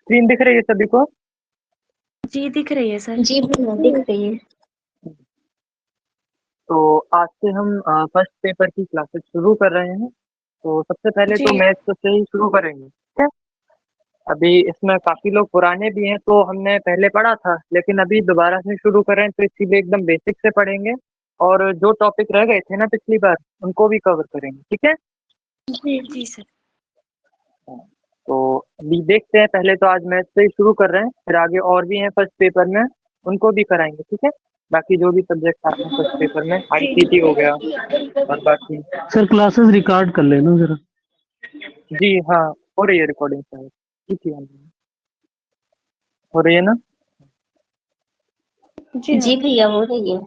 Screen दिख रही है सभी को? जी दिख रही है सर। जी भैया दिख रही है। तो आज से हम फर्स्ट पेपर की क्लासेस शुरू कर रहे हैं। तो सबसे पहले तो जी मैथ्स से ही शुरू करेंगे, ठीक है? अभी इसमें काफी लोग पुराने भी हैं, तो हमने पहले पढ़ा था, लेकिन अभी दोबारा से शुरू कर रहे हैं, तो इसीलिए एकदम बेसिक से पढ़ेंगे। और जो टॉपिक रह गए थे ना पिछली बार, उनको भी कवर करेंगे, ठीक है? जी सर। तो अभी देखते हैं, पहले तो आज मैथ्स से ही शुरू कर रहे हैं, फिर आगे और भी हैं फर्स्ट पेपर में, उनको भी कराएंगे, ठीक है? बाकी जो भी सब्जेक्ट आते हैं फर्स्ट पेपर में, आईसीटी हो गया और बाकी। सर क्लासेस रिकॉर्ड कर लेना जरा। जी हाँ, हो रही है रिकॉर्डिंग सर, ठीक है, हो रही है ना? जी जी भैया हो रही है।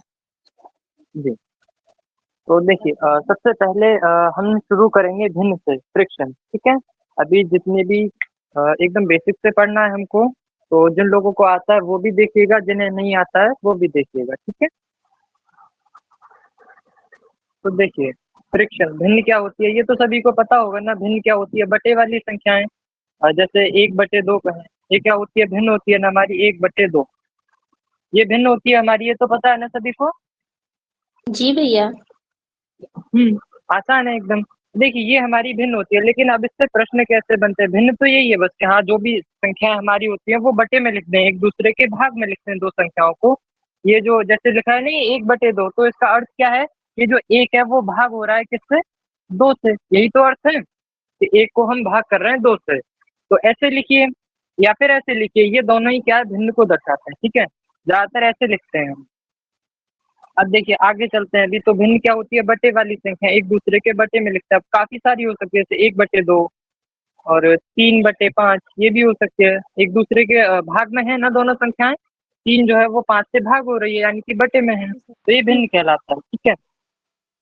जी। तो देखिए, सबसे पहले हम शुरू करेंगे भिन्न से, फ्रिक्शन, ठीक है? अभी जितने भी एकदम बेसिक से पढ़ना है हमको, तो जिन लोगों को आता है वो भी देखिएगा, जिन्हें नहीं आता है वो भी देखिएगा, ठीक है? तो देखिए, फ्रिक्शन भिन्न क्या होती है, ये तो सभी को पता होगा ना। भिन्न क्या होती है? बटे वाली संख्याएं। जैसे 1/2 कहें, ये क्या होती है? भिन्न होती है ना हमारी, 1/2। ये भिन्न होती है हमारी, ये तो पता है ना सभी को। जी भैया। आसान है एकदम। देखिए, ये हमारी भिन्न होती है, लेकिन अब इससे प्रश्न कैसे बनते हैं? भिन्न तो यही है बस कि हाँ, जो भी संख्याएं हमारी होती हैं वो बटे में लिख दें, एक दूसरे के भाग में लिखते हैं दो संख्याओं को। ये जो जैसे लिखा है नहीं 1/2, तो इसका अर्थ क्या है? ये जो एक है वो भाग हो रहा है किससे? 2 से। यही तो अर्थ है कि एक को हम भाग कर रहे हैं 2 से। तो ऐसे लिखिए या फिर ऐसे लिखिए, ये दोनों ही क्या है? भिन्न को दर्शाते हैं, ठीक है? ज्यादातर ऐसे लिखते हैं हम। अब देखिए आगे चलते हैं। अभी तो भिन्न क्या होती है? बटे वाली संख्या, एक दूसरे के बटे में लिखते हैं। अब काफी सारी हो सकती है, जैसे 1/2 और 3/5, ये भी हो सकती है। एक दूसरे के भाग में है ना दोनों संख्याएं। 3 जो है वो 5 से भाग हो रही है, यानी कि बटे में है, तो ये भिन्न कहलाता है, ठीक है?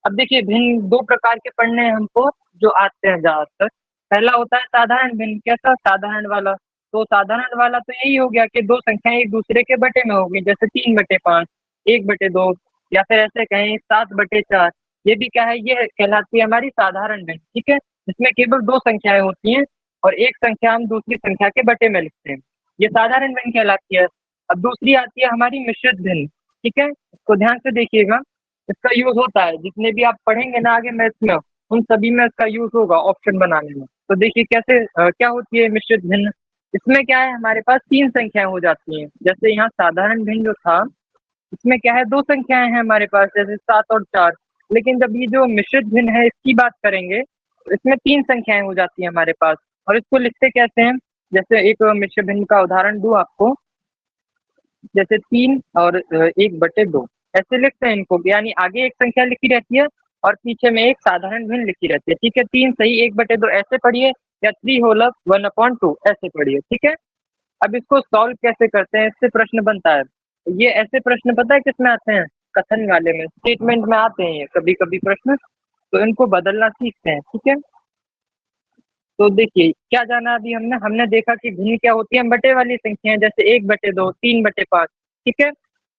अब देखिए, भिन्न दो प्रकार के पढ़ने हैं हमको, जो आते हैं ज्यादातर। पहला होता है साधारण भिन्न। कैसा? साधारण वाला। तो साधारण वाला तो यही हो गया कि दो संख्याएं एक दूसरे के बटे में होगी, जैसे 3/5, 1/2, या फिर ऐसे कहें 7/4। ये भी क्या है? ये कहलाती है हमारी साधारण भिन्न, ठीक है? जिसमें केवल दो संख्याएं होती हैं और एक संख्या हम दूसरी संख्या के बटे में लिखते हैं, ये साधारण भिन्न कहलाती है। अब दूसरी आती है हमारी मिश्रित भिन्न, ठीक है? इसको ध्यान से देखिएगा, इसका यूज होता है जितने भी आप पढ़ेंगे ना आगे मैथ्स में, उन सभी में इसका यूज होगा ऑप्शन बनाने में। तो देखिए कैसे क्या होती है मिश्रित भिन्न। इसमें क्या है? हमारे पास 3 संख्याएं हो जाती हैं। जैसे यहाँ साधारण भिन्न जो था, इसमें क्या है? 2 संख्याएं हैं हमारे पास, जैसे 7 और 4। लेकिन जब ये जो मिश्रित भिन्न है इसकी बात करेंगे, तो इसमें 3 संख्याएं हो जाती हैं हमारे पास। और इसको लिखते कैसे हैं? जैसे एक मिश्रित भिन्न का उदाहरण दूं आपको, जैसे 3 और 1/2, ऐसे लिखते हैं इनको, यानी आगे एक संख्या लिखी रहती है और पीछे में एक साधारण भिन्न लिखी रहती है, ठीक है? 3 सही 1/2 ऐसे पढ़िए, या 3 होल 1/2 ऐसे पढ़िए, ठीक है? अब इसको सॉल्व कैसे करते हैं, इससे प्रश्न बनता है। ये ऐसे प्रश्न पता है किसमें आते हैं? कथन वाले में, स्टेटमेंट में आते हैं ये कभी कभी प्रश्न, तो इनको बदलना सीखते हैं, ठीक है? तो देखिए क्या जाना अभी हमने देखा कि भिन्न क्या होती है? बटे वाली संख्याएं, जैसे 1/2, 3/5, ठीक है?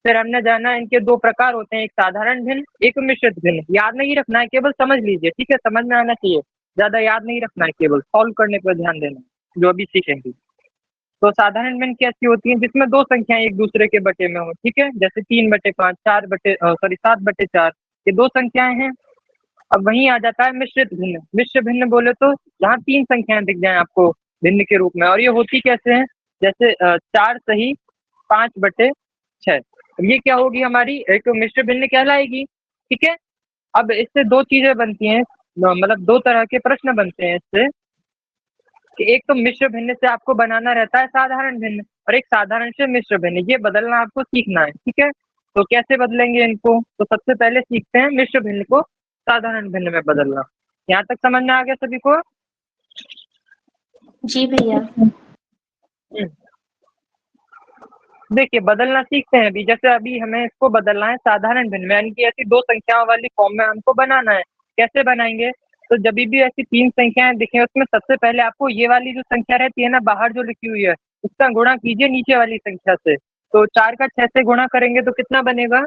फिर हमने जाना इनके दो प्रकार होते हैं, एक साधारण भिन्न, एक मिश्रित भिन्न। याद नहीं रखना है, केवल समझ लीजिए, ठीक है? समझ में आना चाहिए, ज्यादा याद नहीं रखना है, केवल सॉल्व करने पर ध्यान देना, जो अभी सीखेंगे। तो साधारण भिन्न कैसी होती है? जिसमें दो संख्याएं एक दूसरे के बटे में हो, ठीक है? जैसे 3/5, 7/4, ये दो संख्याएं हैं। अब वहीं आ जाता है मिश्रित भिन्न। मिश्र भिन्न बोले तो जहाँ 3 संख्याएं दिख जाए आपको भिन्न के रूप में, और ये होती कैसे हैं? जैसे 4 सही 5/6, ये क्या होगी? हमारी एक मिश्र भिन्न कहलाएगी, ठीक है? अब इससे दो चीजें बनती हैं, मतलब दो तरह के प्रश्न बनते हैं इससे, कि एक तो मिश्र भिन्न से आपको बनाना रहता है साधारण भिन्न, और एक साधारण से मिश्र भिन्न, ये बदलना आपको सीखना है, ठीक है? तो कैसे बदलेंगे इनको? तो सबसे पहले सीखते हैं मिश्र भिन्न को साधारण भिन्न में बदलना। यहाँ तक समझ में आ गया सभी को? जी भैया। देखिए बदलना सीखते हैं अभी। जैसे अभी हमें इसको बदलना है साधारण भिन्न में, यानी कि ऐसी दो संख्याओं वाली फॉर्म में हमको बनाना है। कैसे बनाएंगे? तो जब भी ऐसी 3 संख्याएं दिखें, उसमें सबसे पहले आपको ये वाली जो संख्या रहती है ना बाहर जो लिखी हुई है, उसका गुणा कीजिए नीचे वाली संख्या से। तो 4 का 6 से गुणा करेंगे तो कितना बनेगा?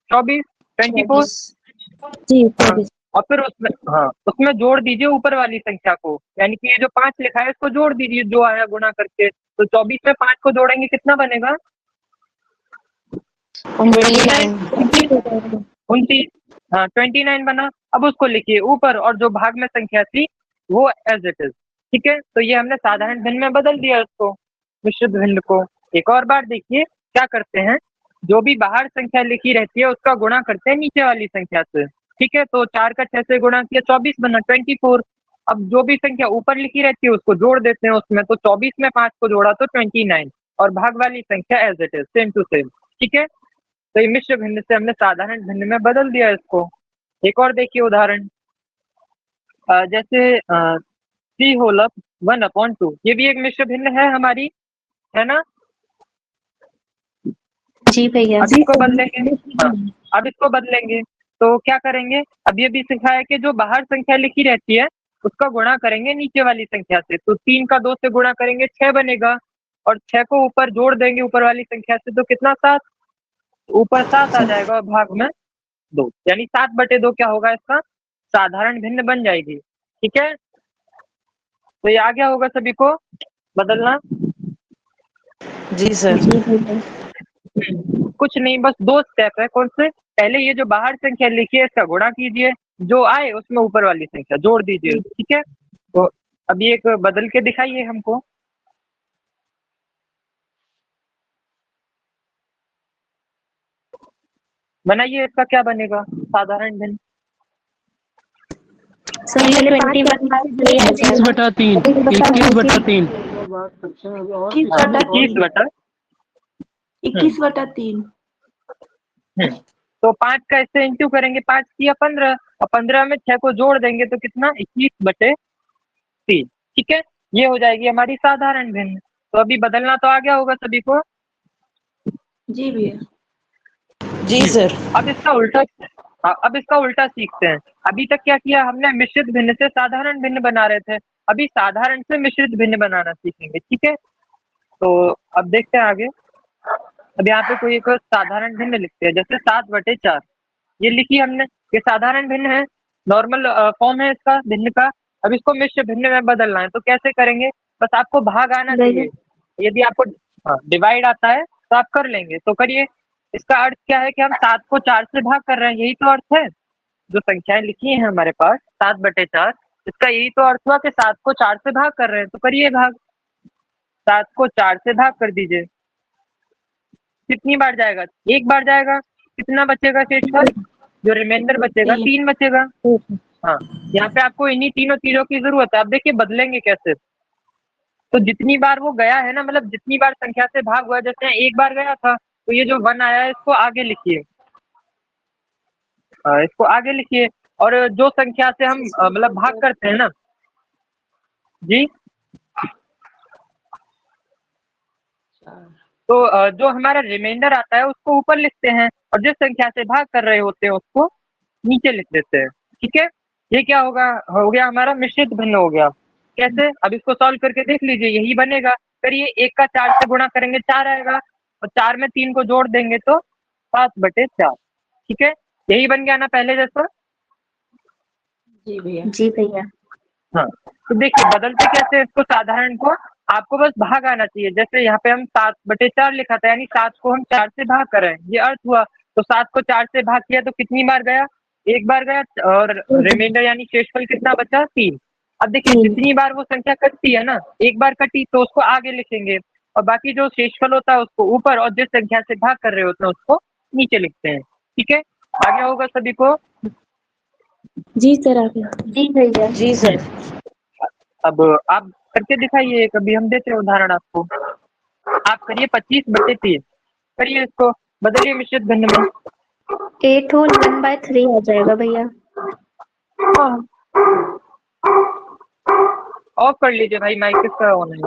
24, 24। 24। जी 24। और फिर उसमें उसमें जोड़ दीजिए ऊपर वाली संख्या को, यानी कि ये जो 5 लिखा है इसको जोड़ दीजिए जो आया गुणा करके। तो 24 में 5 को जोड़ेंगे कितना बनेगा? 29। हाँ 29 बना। अब उसको लिखिए ऊपर और जो भाग में संख्या थी वो एज इट इज। ठीक है, तो ये हमने साधारण भिन्न में बदल दिया उसको, मिश्रित भिन्न को। एक और बार देखिए क्या करते हैं, जो भी बाहर संख्या लिखी रहती है उसका गुणा करते हैं नीचे वाली संख्या से। ठीक है, तो 4 का 6 से गुणा किया 24 बना 24। अब जो भी संख्या ऊपर लिखी रहती है उसको जोड़ देते हैं उसमें, तो 24 में 5 को जोड़ा तो 29 और भाग वाली संख्या as it is same to same. ठीक है, तो ये मिश्र भिन्न से हमने साधारण भिन्न में बदल दिया इसको। एक और देखिए उदाहरण, जैसे 3 होल अप 1/2, ये भी एक मिश्र भिन्न है हमारी, है ना? जी भैया। अब इसको बदलेंगे। हाँ, अब इसको बदलेंगे तो क्या करेंगे, अब ये भी सिखाया कि जो बाहर संख्या लिखी रहती है उसका गुणा करेंगे नीचे वाली संख्या से। तो 3 का 2 से गुणा करेंगे 6 बनेगा, और 6 को ऊपर जोड़ देंगे ऊपर वाली संख्या से तो कितना 7, ऊपर 7 आ जाएगा और भाग में 2, यानी 7/2 क्या होगा इसका? साधारण भिन्न बन जाएगी। ठीक है, तो ये आ गया होगा सभी को बदलना। जी सर। कुछ नहीं, बस 2 स्टेप है। कौन से? पहले ये जो बाहर संख्या लिखी है इसका गुणा कीजिए, जो आए उसमें ऊपर वाली संख्या जोड़ दीजिए। ठीक है, तो अभी एक बदल के दिखाइए हमको। बनाइए, इसका क्या बनेगा साधारण भिन्न? सर पहले 21/3 21/3 21/3 21/3। तो 5 का इससे इंटू करेंगे, 5 किया 15 और 15 में 6 को जोड़ देंगे तो कितना? 21/3। ठीक है, ये हो जाएगी हमारी साधारण भिन्न। तो अभी बदलना तो आ गया होगा सभी को। जी भैया। जी सर। अब इसका उल्टा सीखते हैं। अभी तक क्या किया हमने, मिश्रित भिन्न से साधारण भिन्न बना रहे थे, अभी साधारण से मिश्रित भिन्न बनाना सीखेंगे। ठीक है, तो अब देखते हैं आगे। अब यहाँ पे कोई एक साधारण भिन्न लिखते हैं, जैसे 7/4 ये लिखी हमने, ये साधारण भिन्न है, नॉर्मल फॉर्म है इसका भिन्न का। अब इसको मिश्र भिन्न में बदलना है तो कैसे करेंगे? बस आपको भाग आना चाहिए। यदि आपको डिवाइड आता है तो आप कर लेंगे, तो करिए। इसका अर्थ क्या है कि हम 7 को 4 से भाग कर रहे हैं, यही तो अर्थ है। जो संख्याएं लिखी हैं हमारे पास 7/4, इसका यही तो अर्थ हुआ कि 7 को 4 से भाग कर रहे हैं, तो करिए भाग। 7 को 4 से भाग कर दीजिए, कितनी बार जाएगा? एक बार जाएगा। कितना बचेगा शेषफल? जो रिमाइंडर बचेगा 3 बचेगा। हाँ, यहाँ पे आपको इन्हीं तीनों चीजों की जरूरत है। अब देखिए बदलेंगे कैसे। तो जितनी बार वो गया है ना, मतलब जितनी बार संख्या से भाग हुआ, जैसे एक बार गया था तो ये जो 1 आया है इसको आगे लिखिए। इसको आगे लिखिए, और जो संख्या से हम मतलब भाग करते हैं ना जी, तो जो हमारा रिमाइंडर आता है उसको ऊपर लिखते हैं, और जिस संख्या से भाग कर रहे होते हैं उसको नीचे लिख देते हैं। ठीक है, ये क्या होगा, हो गया हमारा मिश्रित भिन्न हो गया। कैसे? अब इसको सॉल्व करके देख लीजिए, यही बनेगा। करिए, 1 का 4 से गुणा करेंगे 4 आएगा, और 4 में 3 को जोड़ देंगे तो 7/4। ठीक है, यही बन गया ना पहले जैसा। जी भैया। जी भैया। हाँ, तो देखिए बदलते कैसे इसको साधारण को, आपको बस भाग आना चाहिए। जैसे यहाँ पे हम 7/4 लिखा था, यानी 7 को हम 4 से भाग कर रहे हैं, ये अर्थ हुआ। तो 7 को 4 से भाग किया तो कितनी बार गया? एक बार गया, और रिमाइंडर यानी शेषफल कितना बचा? 3। अब देखिए जितनी बार वो संख्या कटती है ना, एक बार कटी तो उसको आगे लिखेंगे, और बाकी जो शेषफल होता है उसको ऊपर, और जिस संख्या से भाग कर रहे होते हैं उसको नीचे लिखते हैं। ठीक है, आगे होगा सभी को। जी सर आ गया। जी भैया। जी सर। अब आप करके दिखाइए, कभी हम देते हैं उदाहरण आपको। आप करिए 25/3, करिए इसको, बदलिए मिश्रित भिन्न में। 8 होल 1/3 आ जाएगा भैया। ऑफ कर लीजिए भाई माइक, किसका ऑन है?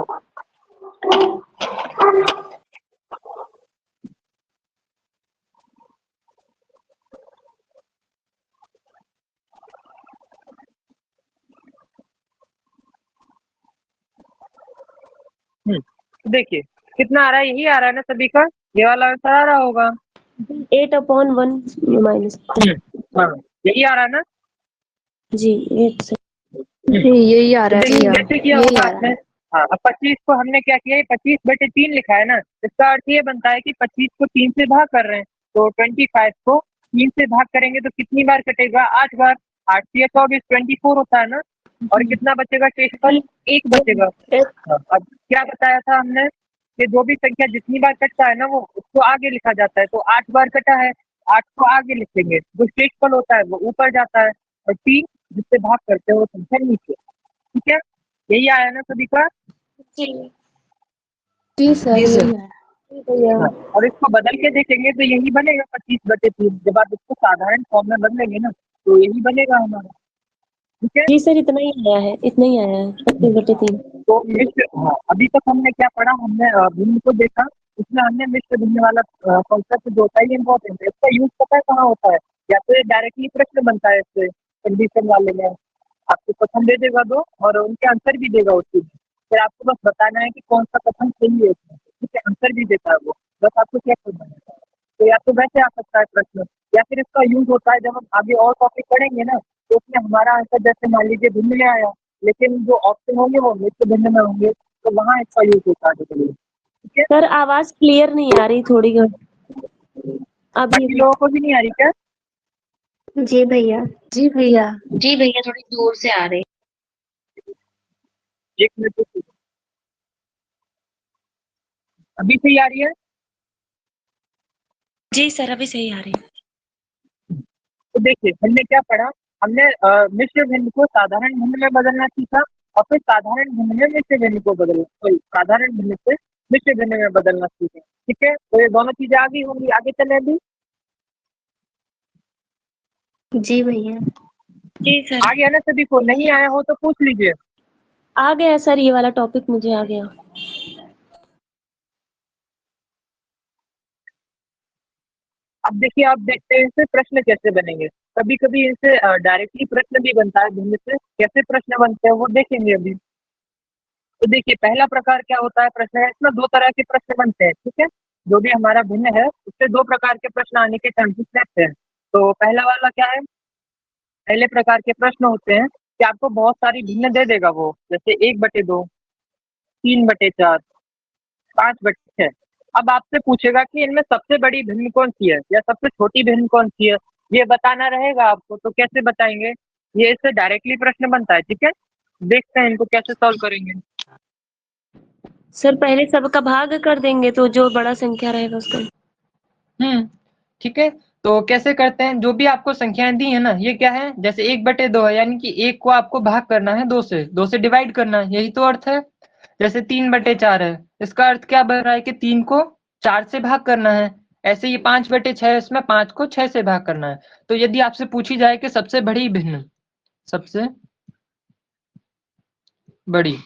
देखिए कितना आ रहा है, यही आ रहा है ना सभी का, ये वाला आंसर आ रहा होगा। 8/1 माइनस। हाँ, यही आ रहा है ना। जी ये तो सही। जी यही आ रहा है देखिए भैया, जैसे किया यही होगा आ रहा आपने, है। हाँ अब 25 को हमने क्या किया है, 25/3 लिखा है ना, इसका अर्थ ये बनता है कि 25 को 3 से भाग कर रहे हैं, तो 25 को 3 से भाग करेंगे तो कितनी बार कटेगा, 8 बार। 8 से 24 24 होता है ना, और कितना बचेगा शेषफल, 1 बचेगा। हाँ, अब क्या बताया था हमने कि जो भी संख्या जितनी बार कटता है ना वो उसको आगे लिखा जाता है, तो 8 बार कटा है, 8 को आगे लिखेंगे, जो शेषफल होता है वो ऊपर जाता है, और 3 जिससे भाग करते हैं वो संख्या नीचे। ठीक है, यही आया ना सभी का। जी सर जी यही सर। आ रहा है। हाँ, और इसको बदल के देखेंगे तो यही बनेगा 25/3, जब आप इसको साधारण फॉर्म में बदलेंगे ना तो यही बनेगा हमारा। ठीक है, जी सर इतना ही आया है, इतना ही आया है 25/3। तो मिश्र, हाँ अभी तक हमने क्या पढ़ा, हमने भिन्न को देखा, उसमें हमने मिश्र भिन्न वाला कॉन्सेप्ट जो होता है ये इम्पोर्टेंट है, इसका यूज पता है कहाँ होता है, या तो ये डायरेक्टली प्रश्न बनता है इससे कंडीशन वाले में, आपको कथन दे देगा दो और उनके आंसर भी देगा उसकी, फिर आपको बस बताना है कि कौन सा कथन सही है इसमें, ठीक है, आंसर भी देता है वो, बस आपको चेक करना है। तो या तो वैसे आ सकता है प्रश्न, या फिर इसका यूज होता है जब हम आगे और टॉपिक पढ़ेंगे ना, तो उसमें हमारा आंसर जैसे मान लीजिए भिन्न में आया, लेकिन जो ऑप्शन होंगे वो मिश्र भिन्न में होंगे, तो वहाँ इसका यूज होता है आगे। ठीक है, सर आवाज क्लियर नहीं आ रही थोड़ी अभी बाकी लोगों को भी नहीं आ रही क्या? जी भैया, जी भैया। जी भैया थोड़ी दूर से आ रही। एक मिनट रुकिए। अभी सही आ रही है? जी सर अभी सही आ रही है। तो देखिए हमने क्या पढ़ा, हमने मिश्र भिन्न को साधारण भिन्न में बदलना सीखा, और फिर साधारण भिन्न में मिश्र भिन्न को बदलना, सॉरी साधारण भिन्न से मिश्र भिन्न में बदलना सीखे। ठीक है, तो ये दोनों चीजें आगे होंगी, आगे चले अभी। जी भैया। जी सर आ गया ना सभी को, नहीं आया हो तो पूछ लीजिए। आ गया सर, ये वाला टॉपिक मुझे आ गया। अब देखिए, आप देखते हैं इनसे प्रश्न कैसे बनेंगे, कभी कभी इनसे डायरेक्टली प्रश्न भी बनता है भिन्न से, कैसे प्रश्न बनते हैं वो देखेंगे अभी। तो देखिए पहला प्रकार क्या होता है प्रश्न है, इसमें दो तरह के प्रश्न बनते हैं। ठीक है, जो भी हमारा भिन्न है उससे दो प्रकार के प्रश्न आने के चांसेस रहते हैं। तो पहला वाला क्या है, पहले प्रकार के प्रश्न होते हैं कि आपको बहुत सारी भिन्न दे देगा वो, जैसे 1/2, 3/4, 5/6। अब आपसे पूछेगा कि इनमें सबसे बड़ी भिन्न कौन सी है या सबसे छोटी भिन्न कौन सी है, ये बताना रहेगा आपको। तो कैसे बताएंगे, ये इससे डायरेक्टली प्रश्न बनता है। ठीक है, देखते हैं इनको कैसे सॉल्व करेंगे। सर पहले सबका भाग कर देंगे तो जो बड़ा संख्या रहेगा उसका। ठीक है, तो कैसे करते हैं, जो भी आपको संख्याएं दी है ना, ये क्या है, जैसे 1/2 है, यानी कि 1 को आपको भाग करना है 2 से डिवाइड करना है, यही तो अर्थ है। जैसे 3/4 है, इसका अर्थ क्या बन रहा है कि 3 को 4 से भाग करना है। ऐसे ये 5/6 है, इसमें 5 को 6 से भाग करना है। तो यदि आपसे पूछी जाए कि सबसे बड़ी भिन्न, सबसे बड़ी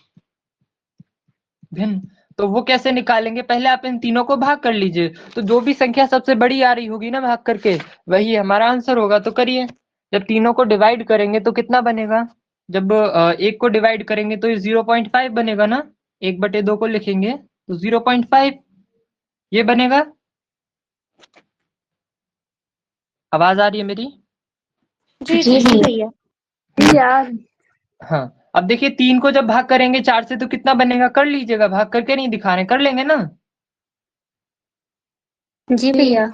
भिन्न, तो वो कैसे निकालेंगे, पहले आप इन तीनों को भाग कर लीजिए, तो जो भी संख्या सबसे बड़ी आ रही होगी ना भाग करके, वही हमारा आंसर होगा। तो करिए, जब तीनों को डिवाइड करेंगे तो कितना बनेगा, जब 1 को डिवाइड करेंगे तो ये 0.5 बनेगा ना, 1/2 को लिखेंगे तो 0.5 ये बनेगा। आवाज आ रही है मेरी? जी जी भैया। जी यार। हाँ, अब देखिए 3 को जब भाग करेंगे 4 से तो कितना बनेगा, कर लीजिएगा, भाग करके नहीं दिखा रहे, कर लेंगे ना। जी भैया।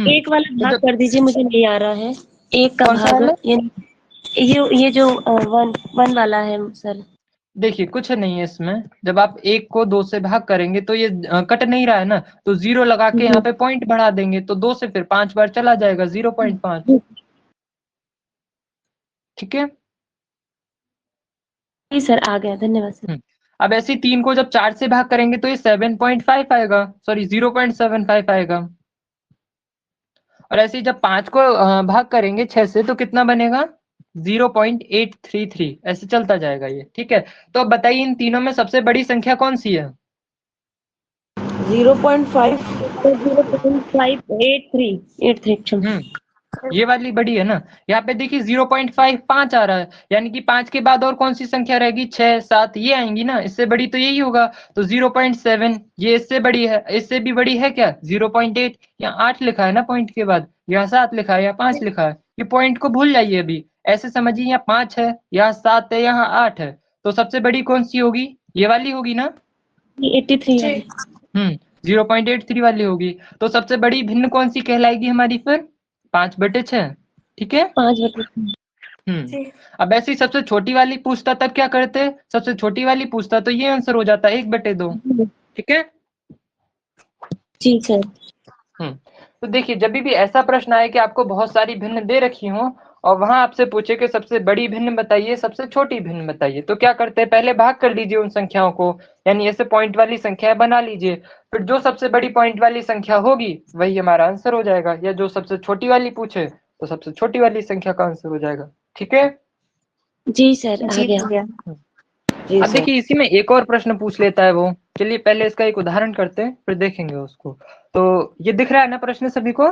एक वाला तो भाग जब कर दीजिए, मुझे नहीं आ रहा है। एक का कौन सा भाग वाला, ये जो वन वन वाला है सर। देखिए कुछ नहीं है इसमें, जब आप 1 को 2 से भाग करेंगे तो ये कट नहीं रहा है ना, तो 0 लगा के यहाँ पे पॉइंट बढ़ा देंगे, तो 2 से फिर 5 बार चला जाएगा, 0.5। ठीक है, जी सर आ गया, धन्यवाद सर। अब ऐसे 3 को जब 4 से भाग करेंगे तो ये 7.5 आएगा, सॉरी 0.75 आएगा। और ऐसे ही जब 5 को भाग करेंगे 6 से तो कितना बनेगा, 0.833, ऐसे चलता जाएगा ये। ठीक है, तो अब बताइए इन तीनों में सबसे बड़ी संख्या कौन सी है? 0.5। 0.583 क्षमा। ये वाली बड़ी है ना। यहाँ पे देखिए 0.5 5 आ रहा है, यानी कि 5 के बाद और कौन सी संख्या रहेगी, 6 7 ये आएंगी ना, इससे बड़ी तो यही होगा। तो 0.7 ये इससे बड़ी है, इससे भी बड़ी है क्या, 0.8, यहाँ 8 लिखा है ना पॉइंट के बाद, यहाँ 7 लिखा है या 5 लिखा है, ये पॉइंट को भूल जाइए अभी। ऐसे समझिए यहाँ 5 है, यहाँ 7 है, यहाँ 8 है, तो सबसे बड़ी कौन सी होगी? ये वाली होगी ना? 83 है। 0.83 वाली होगी। तो सबसे बड़ी भिन्न कौन सी कहलाएगी हमारी फिर? 5/6। ठीक है। 5/6। अब ऐसी सबसे छोटी वाली पूछता तब क्या करते? सबसे छोटी वाली पूछता तो ये आंसर हो जाता 1/2। ठीक है। जी सर। तो देखिए जब भी ऐसा प्रश्न आए कि आपको बहुत सारी भिन्न दे रखी हो और वहां आपसे पूछे कि सबसे बड़ी भिन्न बताइए, सबसे छोटी भिन्न बताइए, तो क्या करते हैं? पहले भाग कर लीजिए उन संख्याओं को, यानी ऐसे पॉइंट वाली संख्या बना लीजिए, फिर जो सबसे बड़ी पॉइंट वाली संख्या होगी वही हमारा आंसर हो जाएगा, या जो सबसे छोटी वाली पूछे तो सबसे छोटी वाली संख्या का आंसर हो जाएगा। ठीक है। जी सर, आ जी गया। भैया। जी अब सर। देखिए इसी में एक और प्रश्न पूछ लेता है वो। चलिए पहले इसका एक उदाहरण करते हैं फिर देखेंगे उसको। तो ये दिख रहा है ना प्रश्न सभी को?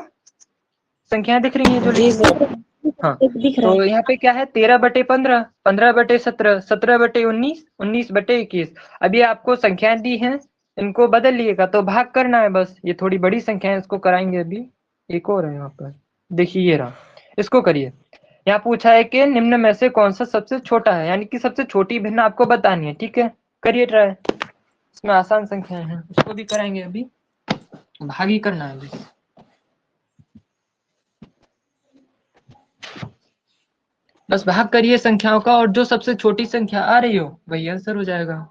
संख्याएं दिख रही हैं जो जी लिखी सर। हैं? हाँ। दिख रहा तो है। यहाँ पे क्या है? 13/15, 15/17, 17/19, 19/21। अभी आपको संख्याएं दी हैं, इनको बदल लिएगा तो भाग करना है बस। ये थोड़ी बड़ी संख्या है, इसको कराएंगे अभी। एक और है यहाँ पर, देखिए ये रहा, इसको करिए। यहाँ पूछा है कि निम्न में से कौन सा सबसे छोटा है, यानी कि सबसे छोटी भिन्न आपको बतानी है। ठीक है, करिए ट्राई। इसमें आसान संख्याएं हैं, उसको भी कराएंगे अभी, भाग ही करना है अभी। बस भाग करिए संख्याओं का, और जो सबसे छोटी संख्या आ रही हो वही आंसर हो जाएगा।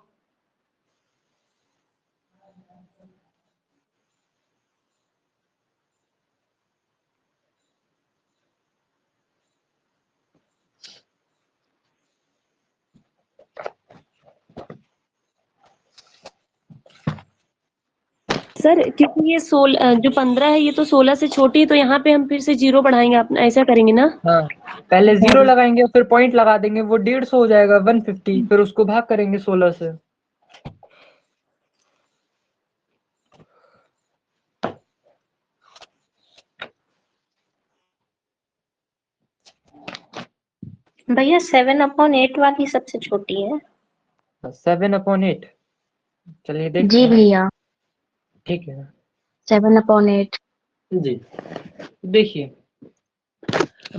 सर क्योंकि ये 16 जो 15 है ये तो 16 से छोटी है, तो यहाँ पे हम फिर से 0 बढ़ाएंगे, अपना ऐसा करेंगे ना? हाँ, पहले 0 लगाएंगे फिर पॉइंट लगा देंगे, वो 150 हो जाएगा, 150, फिर उसको भाग करेंगे 16 से। भैया 7/8 वाली सबसे छोटी है। 7/8। चलिए देखते जी हैं। भैया, ठीक है 7/8। जी। देखिए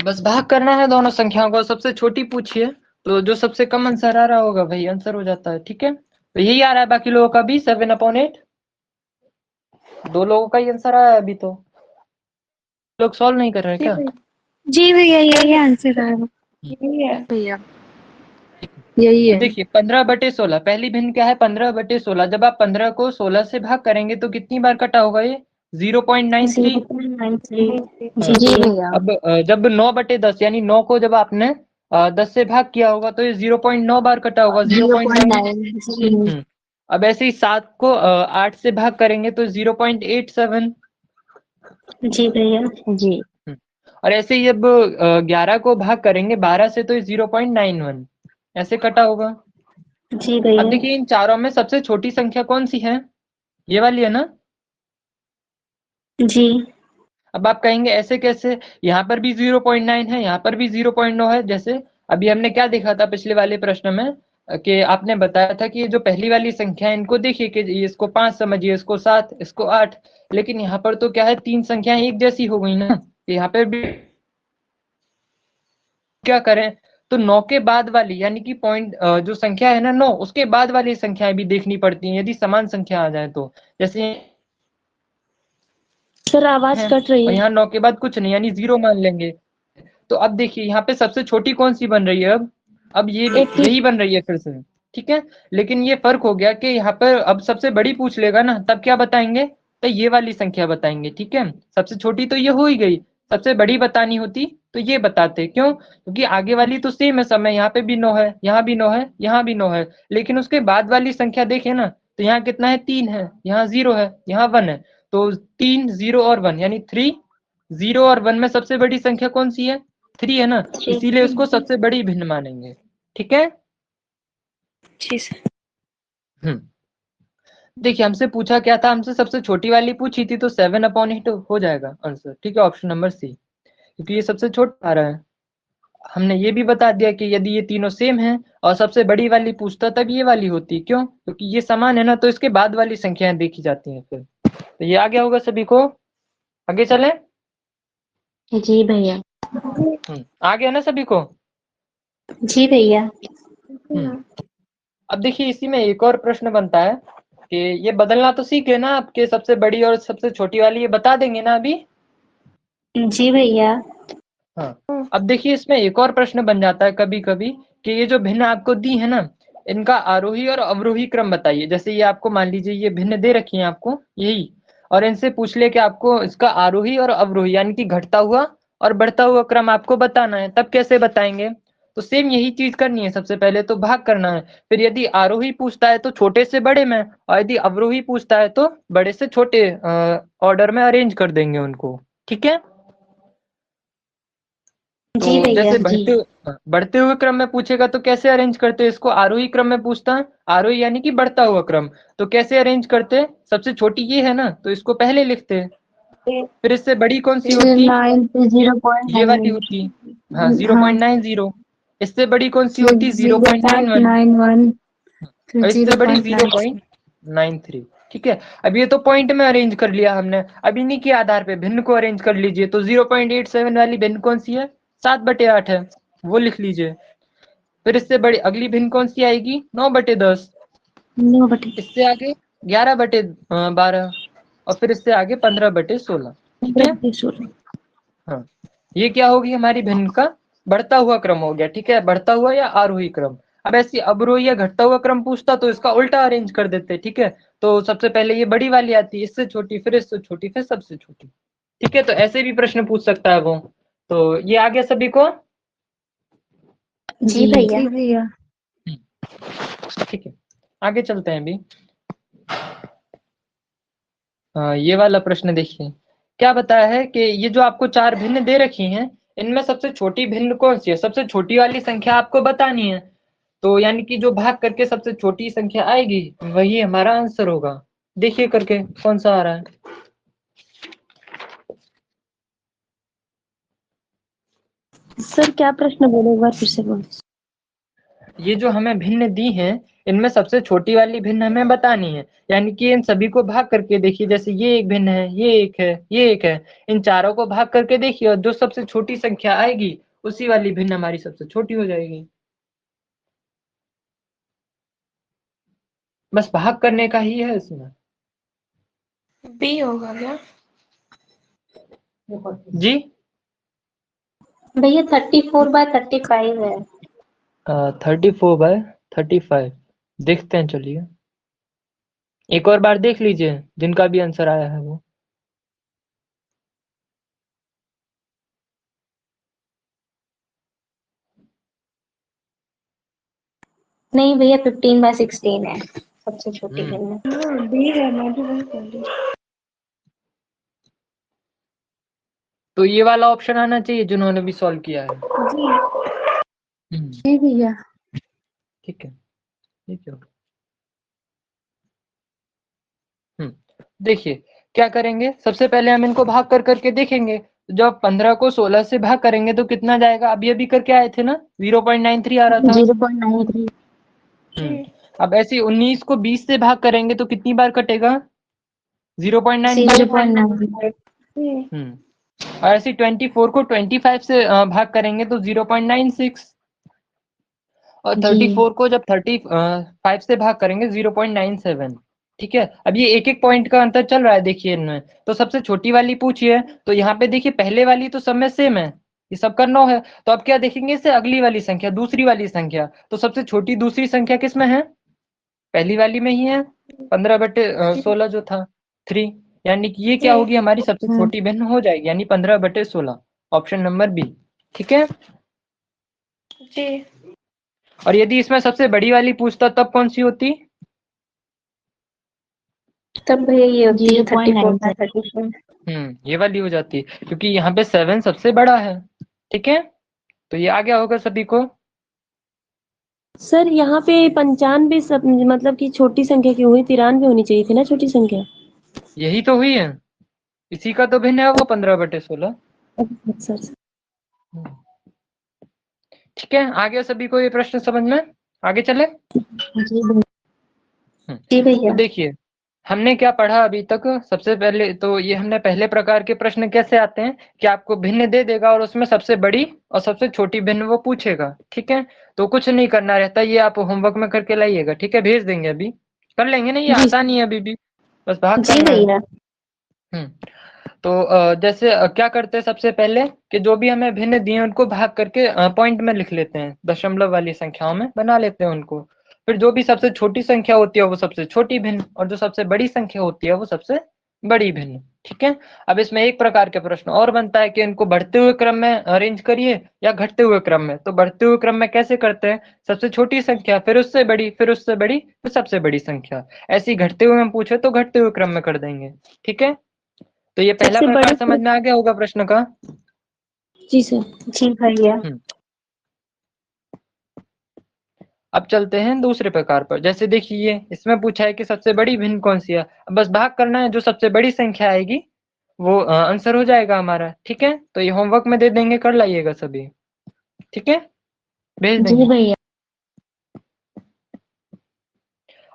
बस भाग करना है दोनों संख्याओं को, सबसे छोटी पूछिए, तो जो सबसे कम आंसर आ रहा होगा वही आंसर हो जाता है। ठीक है, तो यही आ रहा है बाकी लोगों का भी 7/8। 2 लोगों का ही आंसर आया है अभी, तो लोग सॉल्व नहीं कर रहे हैं क्या? जी भैया, यही आंसर आएगा। भैया यही है। देखिए 15/16, पहली भिन्न क्या है? 15/16। जब आप 15 को 16 से भाग करेंगे तो कितनी बार कटा होगा ये? 0.93। 0.93। हाँ। जी भैया। अब जब 9/10 यानी 9 को जब आपने 10 से भाग किया होगा तो ये 0.9 बार कटा होगा, 0.9। 0.9। अब ऐसे ही 7 को 8 से भाग करेंगे तो 0.87। जी भैया। जी। और ऐसे ही जब 11 को भाग करेंगे 12 से तो 0.91 ऐसे कटा होगा। जी अब भैया। देखिए इन चारों में सबसे छोटी संख्या कौन सी है? ये वाली है ना? जी। अब आप कहेंगे ऐसे कैसे? यहाँ पर भी 0.9 है, यहाँ पर भी 0.9 है। जैसे अभी हमने क्या देखा था पिछले वाले प्रश्न में, कि आपने बताया था कि ये जो पहली वाली संख्या है इनको देखिए कि इसको 5 समझिए, इसको 7, इसको 8, लेकिन यहाँ पर तो क्या है, 3 संख्याएं एक जैसी हो गई ना। यहाँ पर भी क्या करें, तो 9 के बाद वाली यानी कि पॉइंट जो संख्या है ना 9, उसके बाद वाली संख्याएं भी देखनी पड़ती हैं यदि समान संख्या आ जाए तो। जैसे सर आवाज है कट रही और है। यहाँ 9 के बाद कुछ नहीं यानी 0 मान लेंगे। तो अब देखिए यहाँ पे सबसे छोटी कौन सी बन रही है? अब ये 80। यही बन रही है फिर से। ठीक है, लेकिन ये फर्क हो गया कि यहाँ पर अब सबसे बड़ी पूछ लेगा ना तब क्या बताएंगे, तो ये वाली संख्या बताएंगे। ठीक है, सबसे छोटी तो ये हो ही गई, सबसे बड़ी बतानी होती तो ये बताते। क्यों? क्योंकि आगे वाली तो सेम है समय, यहाँ पे भी 9 है, यहाँ भी 9 है, यहाँ भी 9 है, लेकिन उसके बाद वाली संख्या देखें ना तो यहाँ कितना है? 3 है, यहाँ 0 है, यहाँ 1 है। तो 3, 0 और 1 यानी 3। 0 और 1 में सबसे बड़ी संख्या कौन सी है? 3 है ना, इसीलिए उसको सबसे बड़ी भिन्न मानेंगे। ठीक है। जी सर। देखिए हमसे पूछा क्या था? हमसे सबसे छोटी वाली पूछी थी, तो 7/8 हो जाएगा आंसर। ठीक है, ऑप्शन नंबर सी, क्योंकि ये सबसे छोटा आ रहा है। हमने ये भी बता दिया कि यदि ये तीनों सेम हैं और सबसे बड़ी वाली पूछता तब ये वाली होती। क्यों? क्योंकि ये समान है ना, तो इसके बाद वाली संख्याएं देखी जाती हैं फिर। तो ये आ गया होगा सभी को। आगे चलें। जी भैया। आ गया ना सभी को? जी भैया। अब देखिए इसी में एक और प्रश्न बनता है कि ये बदलना तो सीख गए ना, आपके सबसे बड़ी और सबसे छोटी वाली ये बता देंगे ना अभी। जी भैया। हाँ, अब देखिए इसमें एक और प्रश्न बन जाता है कभी कभी कि ये जो भिन्न आपको दी है ना, इनका आरोही और अवरोही क्रम बताइए। जैसे ये आपको मान लीजिए ये भिन्न दे रखी है आपको यही, और इनसे पूछ ले कि आपको इसका आरोही और अवरोही यानी कि घटता हुआ और बढ़ता हुआ क्रम आपको बताना है, तब कैसे बताएंगे? तो सेम यही चीज करनी है, सबसे पहले तो भाग करना है, फिर यदि आरोही पूछता है तो छोटे से बड़े में, और यदि अवरोही पूछता है तो बड़े से छोटे ऑर्डर में अरेंज कर देंगे उनको। ठीक है, जी तो भैया। जैसे बढ़ते हुए क्रम में पूछेगा तो कैसे अरेंज करते हैं इसको? आरोही क्रम में पूछता है, आरोही यानी कि बढ़ता हुआ क्रम, तो कैसे अरेंज करते हैं? सबसे छोटी ये है ना, तो इसको पहले लिखते हैं, फिर इससे बड़ी कौन सी होती? ये वाली होती, हाँ 0.90। इससे बड़ी कौन सी होती? 0.91। और इससे बड़ी 0.93। ठीक है, अब ये तो पॉइंट में अरेंज कर लिया हमने, अब इन्हीं के आधार पे भिन्न को अरेंज कर लीजिए। तो 0.87 वाली भिन्न कौन सी है? 7/8 है, वो लिख लीजिए। फिर इससे बड़ी अगली भिन्न कौन सी आएगी? 9/10। इससे आगे 11/12, और फिर इससे आगे 15/16। ठीक है, हाँ, ये क्या होगी हमारी भिन्न का बढ़ता हुआ क्रम हो गया। ठीक है, बढ़ता हुआ या आरोही क्रम। अब ऐसी अवरोही या घटता हुआ क्रम पूछता तो इसका उल्टा अरेंज कर देते। ठीक है, तो सबसे पहले ये बड़ी वाली आती है, इससे छोटी, फिर इससे छोटी, फिर सबसे छोटी। ठीक है, तो ऐसे भी प्रश्न पूछ सकता है वो। तो ये आ गया सभी को? जी भैया। ठीक है, आगे चलते हैं अभी। ये वाला प्रश्न देखिए, क्या बताया है कि ये जो आपको चार भिन्न दे रखी हैं, इनमें सबसे छोटी भिन्न कौन सी है? सबसे छोटी वाली संख्या आपको बतानी है, तो यानी कि जो भाग करके सबसे छोटी संख्या आएगी वही हमारा आंसर होगा। देखिए करके कौन सा आ रहा है। सर क्या प्रश्न बोले, एक बार फिर से बोलो। ये जो हमें भिन्न दी हैं, इनमें सबसे छोटी वाली भिन्न हमें बतानी है, यानी कि इन सभी को भाग करके देखिए। जैसे ये एक भिन्न है, ये एक है, ये एक है, इन चारों को भाग करके देखिए, और जो सबसे छोटी संख्या आएगी उसी वाली भिन्न हमारी सबसे छोटी हो जाएगी। बस भाग करने का ही है इसमें। बी होगा क्या? जी, भैया 34/35 है। 34/35 देखते हैं, चलिए एक और बार देख लीजिए जिनका भी आंसर आया है वो। नहीं भैया 15/16 है सबसे छोटी हम्म, भिन्न। बी है, मैं भी वही बोली। तो ये वाला ऑप्शन आना चाहिए जिन्होंने भी सॉल्व किया है। जी भैया। ठीक है, ठीक है। देखिए क्या करेंगे, सबसे पहले हम इनको भाग कर करके देखेंगे। जब 15 को 16 से भाग करेंगे तो कितना जाएगा? अभी अभी करके आए थे ना, 0.93 आ रहा था। 0.93। अब ऐसे 19 को 20 से भाग करेंगे तो कितनी बार कटेगा? 0.95। 0.95। और ऐसे 24 को 25 से भाग करेंगे तो 0.96। और 34 को जब 35 से भाग करेंगे 0.97। ठीक है, अब ये एक एक पॉइंट का अंतर चल रहा है देखिए इनमें। तो सबसे छोटी वाली पूछी है, तो यहाँ पे देखिए पहले वाली तो सब में सेम है, ये सबका 9 है। तो अब क्या देखेंगे इससे अगली वाली संख्या, दूसरी वाली संख्या। तो सबसे छोटी दूसरी संख्या किस में है? पहली वाली में ही है, 15/16 जो था 3। यानी कि ये क्या होगी हमारी सबसे छोटी भिन्न हो जाएगी, यानी 15/16, ऑप्शन नंबर बी। ठीक है, जी। और यदि इसमें सबसे बड़ी वाली पूछता तब कौन सी होती? तब भैया ये होती है 34/34। ये वाली हो जाती है, क्योंकि यहाँ पे 7 सबसे बड़ा है। ठीक है, तो ये आ गया होगा सभी को। सर यहाँ पे 95 सब मतलब कि छोटी संख्या क्यों हुई? 93 होनी चाहिए थी ना छोटी संख्या। यही तो हुई है, इसी का तो भिन्न है वो 15/16। सर ठीक है, आ गया सभी को ये प्रश्न समझ में? आगे चले। जी तो भैया। देखिए, हमने क्या पढ़ा अभी तक? सबसे पहले तो ये हमने पहले प्रकार के प्रश्न कैसे आते हैं कि आपको भिन्न दे देगा और उसमें सबसे बड़ी और सबसे छोटी भिन्न वो पूछेगा, ठीक है। तो कुछ नहीं करना रहता, ये आप होमवर्क में करके लाइएगा, ठीक है, भेज देंगे अभी, कर लेंगे ना, ये जी आसानी है अभी भी, बस भाग जी करना है। भैया। तो जैसे क्या करते हैं सबसे पहले कि जो भी हमें भिन्न दिए उनको भाग करके पॉइंट में लिख लेते हैं, दशमलव वाली संख्याओं में बना लेते हैं उनको। फिर जो भी सबसे छोटी संख्या होती है वो सबसे छोटी भिन्न, और जो सबसे बड़ी संख्या होती है वो सबसे बड़ी भिन्न, ठीक है। अब इसमें एक प्रकार के प्रश्न और बनता है कि इनको बढ़ते हुए क्रम में अरेंज करिए या घटते हुए क्रम में। तो बढ़ते हुए क्रम में कैसे करते हैं? सबसे छोटी संख्या, फिर उससे बड़ी, फिर उससे बड़ी, फिर सबसे बड़ी संख्या। ऐसे ही घटते हुए में पूछे तो घटते हुए क्रम में कर देंगे, ठीक है। तो ये पहला सबसे प्रकार बड़ी समझ में आ गया होगा प्रश्न का। जी सर। जी भैया। अब चलते हैं दूसरे प्रकार पर। जैसे देखिए इसमें पूछा है कि सबसे बड़ी भिन्न कौन सी है। अब बस भाग करना है, जो सबसे बड़ी संख्या आएगी वो आंसर हो जाएगा हमारा, ठीक है। तो ये होमवर्क में दे देंगे, कर लाइएगा सभी, ठीक है, भेज जी देंगे। भैया।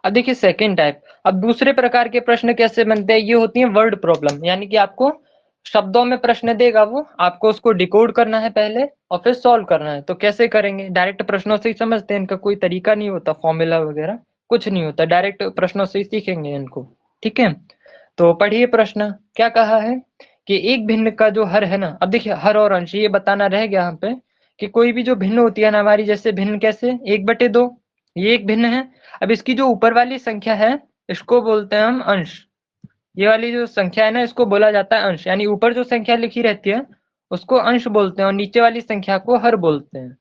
अब देखिए सेकंड टाइप। अब दूसरे प्रकार के प्रश्न कैसे बनते हैं? ये होती है वर्ड प्रॉब्लम, यानी कि आपको शब्दों में प्रश्न देगा वो, आपको उसको डिकोड करना है पहले और फिर सॉल्व करना है। तो कैसे करेंगे? डायरेक्ट प्रश्नों से ही समझते हैं, इनका कोई तरीका नहीं होता, फॉर्मूला वगैरह कुछ नहीं होता, डायरेक्ट प्रश्नों से ही सीखेंगे इनको, ठीक है। तो पढ़िए प्रश्न क्या कहा है कि एक भिन्न का जो हर है ना, अब देखिए हर और अंश ये बताना रह गया यहाँ पे कि कोई भी जो भिन्न होती है ना हमारी, जैसे भिन्न कैसे 1/2, ये एक भिन्न है। अब इसकी जो ऊपर वाली संख्या है इसको बोलते हैं हम अंश। ये वाली जो संख्या है ना इसको बोला जाता है अंश, यानी ऊपर जो संख्या लिखी रहती है उसको अंश बोलते हैं और नीचे वाली संख्या को हर बोलते हैं,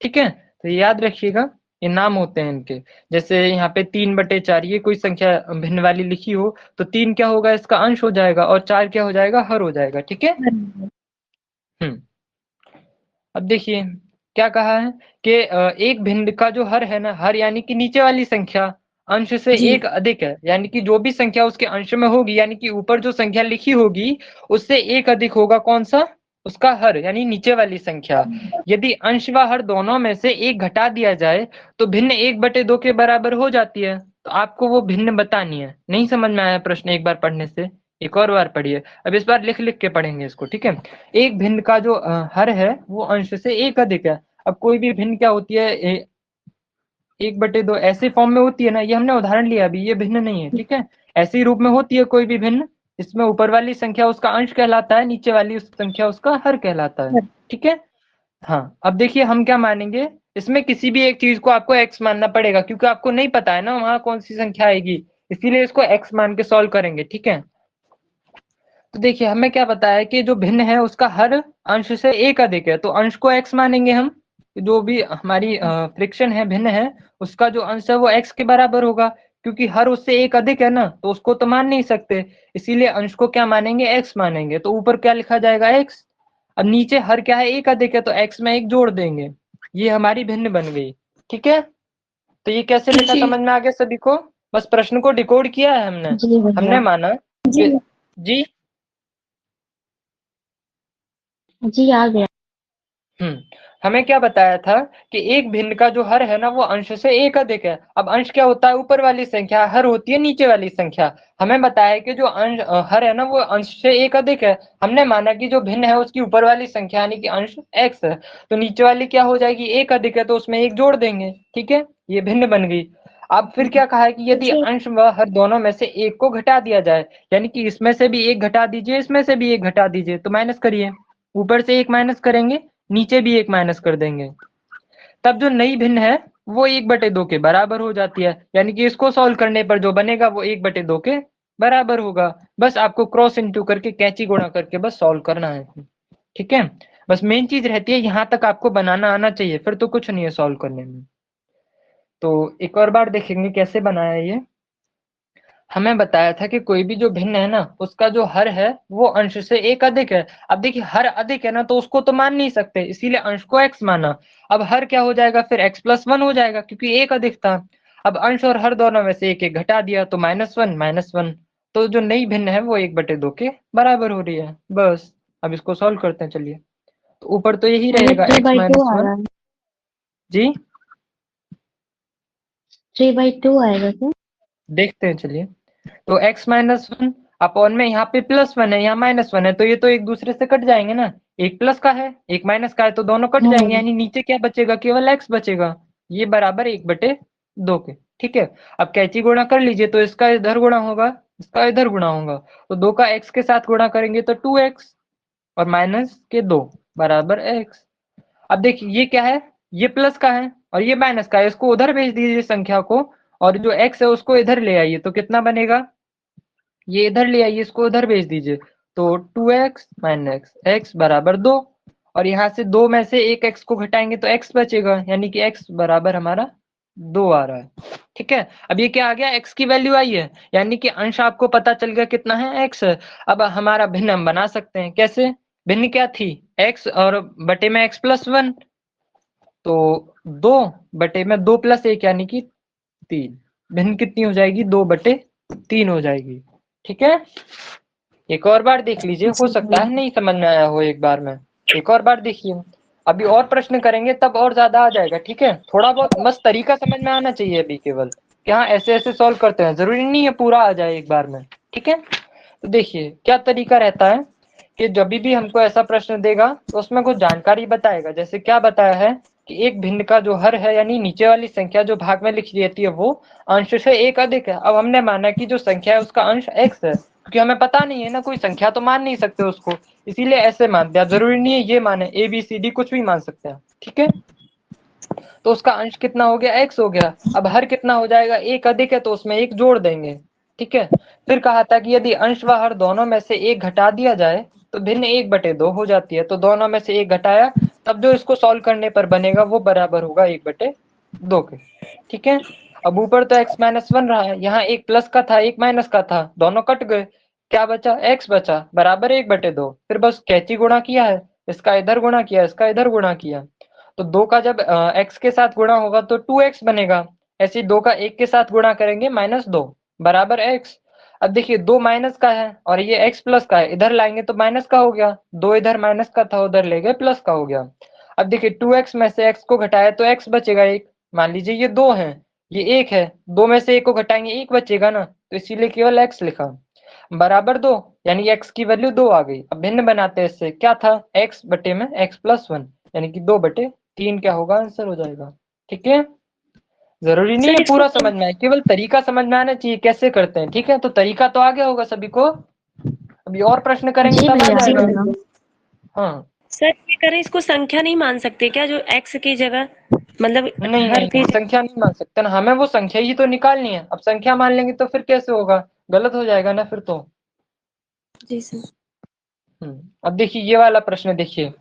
ठीक है। तो याद रखिएगा, ये नाम होते हैं इनके। जैसे यहाँ पे 3/4 ये कोई संख्या भिन्न वाली लिखी हो तो 3 क्या होगा? इसका अंश हो जाएगा, और 4 क्या हो जाएगा? हर हो जाएगा, ठीक है। हम्म अब देखिए क्या कहा है कि एक भिन्न का जो हर है ना, हर यानी कि नीचे वाली संख्या अंश से जी। एक अधिक है, यानी कि जो भी संख्या उसके अंश में होगी, यानी कि ऊपर जो संख्या लिखी होगी उससे एक अधिक होगा, कौन सा? उसका हर, यानी नीचे वाली संख्या। यदि अंश व हर दोनों में से एक घटा दिया जाए तो भिन्न 1/2 के बराबर हो जाती है। तो आपको वो भिन्न बतानी है। नहीं समझ में आया प्रश्न एक बार पढ़ने से? एक और बार पढ़िए। अब इस बार लिख लिख के पढ़ेंगे इसको, ठीक है। एक भिन्न का जो हर है वो अंश से एक अधिक है। अब कोई भी भिन्न क्या होती है? 1/2 ऐसे फॉर्म में होती है ना, ये हमने उदाहरण लिया अभी, ये भिन्न नहीं है, ठीक है। ऐसे ही रूप में होती है कोई भी भिन्न, इसमें ऊपर वाली संख्या उसका अंश कहलाता है, नीचे वाली उस संख्या उसका हर कहलाता है, ठीक है। हाँ अब देखिए हम क्या मानेंगे, इसमें किसी भी एक चीज को आपको x मानना पड़ेगा, क्योंकि आपको नहीं पता है ना वहां कौन सी संख्या आएगी, इसीलिए इसको x मान के सॉल्व करेंगे, ठीक है। तो देखिए हमें क्या पता है कि जो भिन्न है उसका हर अंश से एक अधिक है, तो अंश को x मानेंगे हम। जो भी हमारी फ्रिक्शन है, भिन्न है, उसका जो अंश है वो x के बराबर होगा, क्योंकि हर उससे एक अधिक है ना, तो उसको तो मान नहीं सकते, इसीलिए अंश को क्या मानेंगे? x मानेंगे। तो ऊपर क्या लिखा जाएगा? x। अब नीचे हर क्या है? एक अधिक है, तो x में एक जोड़ देंगे, ये हमारी भिन्न बन गई, ठीक है। तो ये कैसे लिखा, जी समझ में आ गया सभी को? बस प्रश्न को डिकोड किया है हमने। जी भैया। हमने माना जी। कि जी जी आ गया। हमें क्या बताया था कि एक भिन्न का जो हर है ना वो अंश से एक अधिक है। अब अंश क्या होता है? ऊपर वाली संख्या, हर होती है नीचे वाली संख्या। हमें बताया कि जो अंश हर है ना वो अंश से एक अधिक है। हमने माना कि जो भिन्न है उसकी ऊपर वाली संख्या यानी कि अंश x है, तो नीचे वाली क्या हो जाएगी? एक अधिक है, तो उसमें एक जोड़ देंगे, ठीक है, ये भिन्न बन गई। अब फिर क्या कहा है कि यदि जी। अंश व हर दोनों में से एक को घटा दिया जाए, यानी कि इसमें से भी एक घटा दीजिए, इसमें से भी एक घटा दीजिए, तो माइनस करिए, ऊपर से एक माइनस करेंगे, नीचे भी एक माइनस कर देंगे, तब जो नई भिन्न है वो 1/2 के बराबर हो जाती है, यानी कि इसको सॉल्व करने पर जो बनेगा वो 1/2 के बराबर होगा। बस आपको क्रॉस इंटू करके कैंची गुणा करके बस सॉल्व करना है, ठीक है। बस मेन चीज रहती है यहाँ तक आपको बनाना आना चाहिए, फिर तो कुछ नहीं है सॉल्व करने में। तो एक और बार देखेंगे कैसे बनाया ये। हमें बताया था कि कोई भी जो भिन्न है ना उसका जो हर है वो अंश से एक अधिक है। अब देखिए हर अधिक है ना, तो उसको तो मान नहीं सकते, इसीलिए अंश को x माना। अब हर क्या हो जाएगा? फिर x+1 हो जाएगा, क्योंकि एक अधिक था। अब अंश और हर दोनों में से एक एक घटा दिया, तो -1 -1। तो जो नई भिन्न है वो 1/2 के बराबर हो रही है। बस अब इसको सॉल्व करते हैं, चलिए। तो ऊपर तो यही हमें रहेगा x 3/2 आ -1। रहा है। जी 3/2 आएगा क्या? देखते हैं, चलिए। तो x माइनस वन अपॉन में यहाँ पे प्लस वन है, यहाँ माइनस वन है, तो ये तो एक दूसरे से कट जाएंगे ना, एक प्लस का है एक माइनस का है, तो दोनों कट जाएंगे, यानी नीचे क्या बचेगा, केवल x बचेगा, ये बराबर 1/2 के। ठीक है, अब कैंची गुणा कर लीजिए, तो इसका इधर गुणा होगा, इसका इधर गुणा होगा, तो 2 का x के साथ गुणा करेंगे तो 2x और माइनस के 2 बराबर x। अब देखिए ये क्या है, ये प्लस का है और ये माइनस का है, इसको उधर भेज दीजिए संख्या को, और जो x है उसको इधर ले आइए, तो कितना बनेगा, ये इधर ले आइए, इसको उधर भेज दीजिए, तो 2x माइनस x बराबर 2, और यहाँ से 2 में से एक x को घटाएंगे तो x बचेगा, यानी कि x बराबर हमारा 2 आ रहा है। ठीक है, अब ये क्या आ गया, x की वैल्यू आई है, यानी कि अंश आपको पता चल गया कितना है, x है। अब हमारा भिन्न हम बना सकते हैं, कैसे, भिन्न क्या थी, x और बटे में x प्लस वन, तो 2 बटे में 2 प्लस 1 यानी कि 3, भिन्न कितनी हो जाएगी, 2/3 हो जाएगी। ठीक है, एक और बार देख लीजिए, हो सकता है नहीं समझ में आया हो, एक बार में एक और बार देखिए, अभी और प्रश्न करेंगे तब और ज्यादा आ जाएगा। ठीक है, थोड़ा बहुत बस तरीका समझ में आना चाहिए अभी, केवल कि हाँ ऐसे ऐसे सॉल्व करते हैं, जरूरी नहीं है पूरा आ जाए एक बार में। ठीक है, तो देखिए क्या तरीका रहता है कि जब भी हमको ऐसा प्रश्न देगा तो उसमें कुछ जानकारी बताएगा, जैसे क्या बताया है कि एक भिन्न का जो हर है, यानी नीचे वाली संख्या जो भाग में लिखी रहती है वो अंश से एक अधिक है। अब हमने माना कि जो संख्या है उसका अंश x है, क्योंकि हमें पता नहीं है ना, कोई संख्या तो मान नहीं सकते उसको, इसीलिए ऐसे मान दिया, जरूरी नहीं है ये माने, ए बी सी डी कुछ भी मान सकते हैं। ठीक है, तो उसका अंश कितना हो गया, x हो गया। अब हर कितना हो जाएगा, एक अधिक है तो उसमें एक जोड़ देंगे। ठीक है, फिर कहा था कि यदि अंश व हर दोनों में से एक घटा दिया जाए तो भिन्न 1/2 हो जाती है, तो दोनों में से एक घटाया, तब जो इसको सॉल्व करने पर बनेगा वो बराबर होगा 1/2 के। ठीक है, अब ऊपर तो x माइनस वन रहा है, यहाँ एक प्लस का था एक माइनस का था, दोनों कट गए, क्या बचा, x बचा बराबर 1/2। फिर बस कैंची गुणा किया है, इसका इधर गुणा किया, इसका इधर गुणा किया, तो 2 का जब x के साथ गुणा होगा तो 2x बनेगा, ऐसे ही 2 का 1 के साथ गुणा करेंगे -2 बराबर x। अब देखिए 2 माइनस का है और ये x प्लस का है, इधर लाएंगे तो माइनस का हो गया, 2 इधर माइनस का था उधर ले गए प्लस का हो गया। अब देखिए 2x में से x को घटाया तो x बचेगा 1, मान लीजिए ये 2 है ये 1 है, 2 में से 1 को घटाएंगे 1 बचेगा ना, तो इसीलिए केवल x लिखा बराबर 2, यानी x की वैल्यू 2 आ गई। अब भिन्न बनाते हैं, इससे क्या था, x बटे में x प्लस 1 यानी कि 2/3 क्या होगा, आंसर हो जाएगा। ठीक है, जरूरी नहीं है पूरा समझ में आए, केवल तरीका समझ में आना चाहिए कैसे करते हैं। ठीक है, तो तरीका तो आ गया होगा सभी को, अभी और प्रश्न करेंगे जी तब आ भैया। जाएगा। हाँ सर ये करें, इसको संख्या नहीं मान सकते क्या, जो x की जगह, मतलब नहीं हर नहीं की संख्या नहीं मान सकते ना, हमें वो संख्या ही तो निकालनी है, अब संख्या मान लेंगे तो फिर कैसे होगा, गलत हो जाएगा ना फिर तो। जी सर। अब देखिए ये वाला प्रश्न देखिए,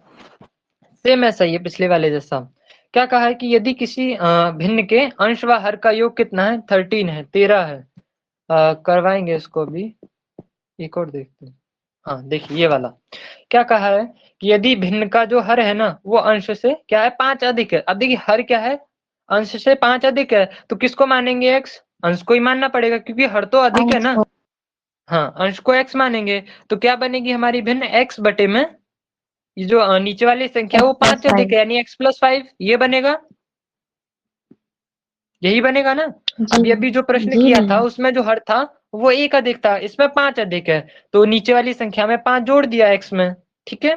सेम ऐसा ही है पिछले वाले जैसा। क्या कहा है कि यदि किसी भिन्न के अंश व हर का योग कितना है, 13 है, 13 है। करवाएंगे इसको अभी, एक और देखते हैं। हाँ देखिए ये वाला क्या कहा है कि यदि भिन्न का जो हर है ना वो अंश से क्या है 5 अधिक है। अब देखिए हर क्या है, अंश से 5 अधिक है, तो किसको मानेंगे, x, अंश को ही मानना पड़ेगा क्योंकि हर तो अधिक है ना। हाँ अंश को x मानेंगे, तो क्या बनेगी हमारी भिन्न, x बटे में ये जो नीचे वाली संख्या है वो 5 अधिक है, यानी x प्लस 5 ये बनेगा, यही बनेगा ना। अभी अभी जो प्रश्न किया था उसमें जो हर था वो 1 अधिक था, इसमें 5 अधिक है, तो नीचे वाली संख्या में 5 जोड़ दिया x में। ठीक है,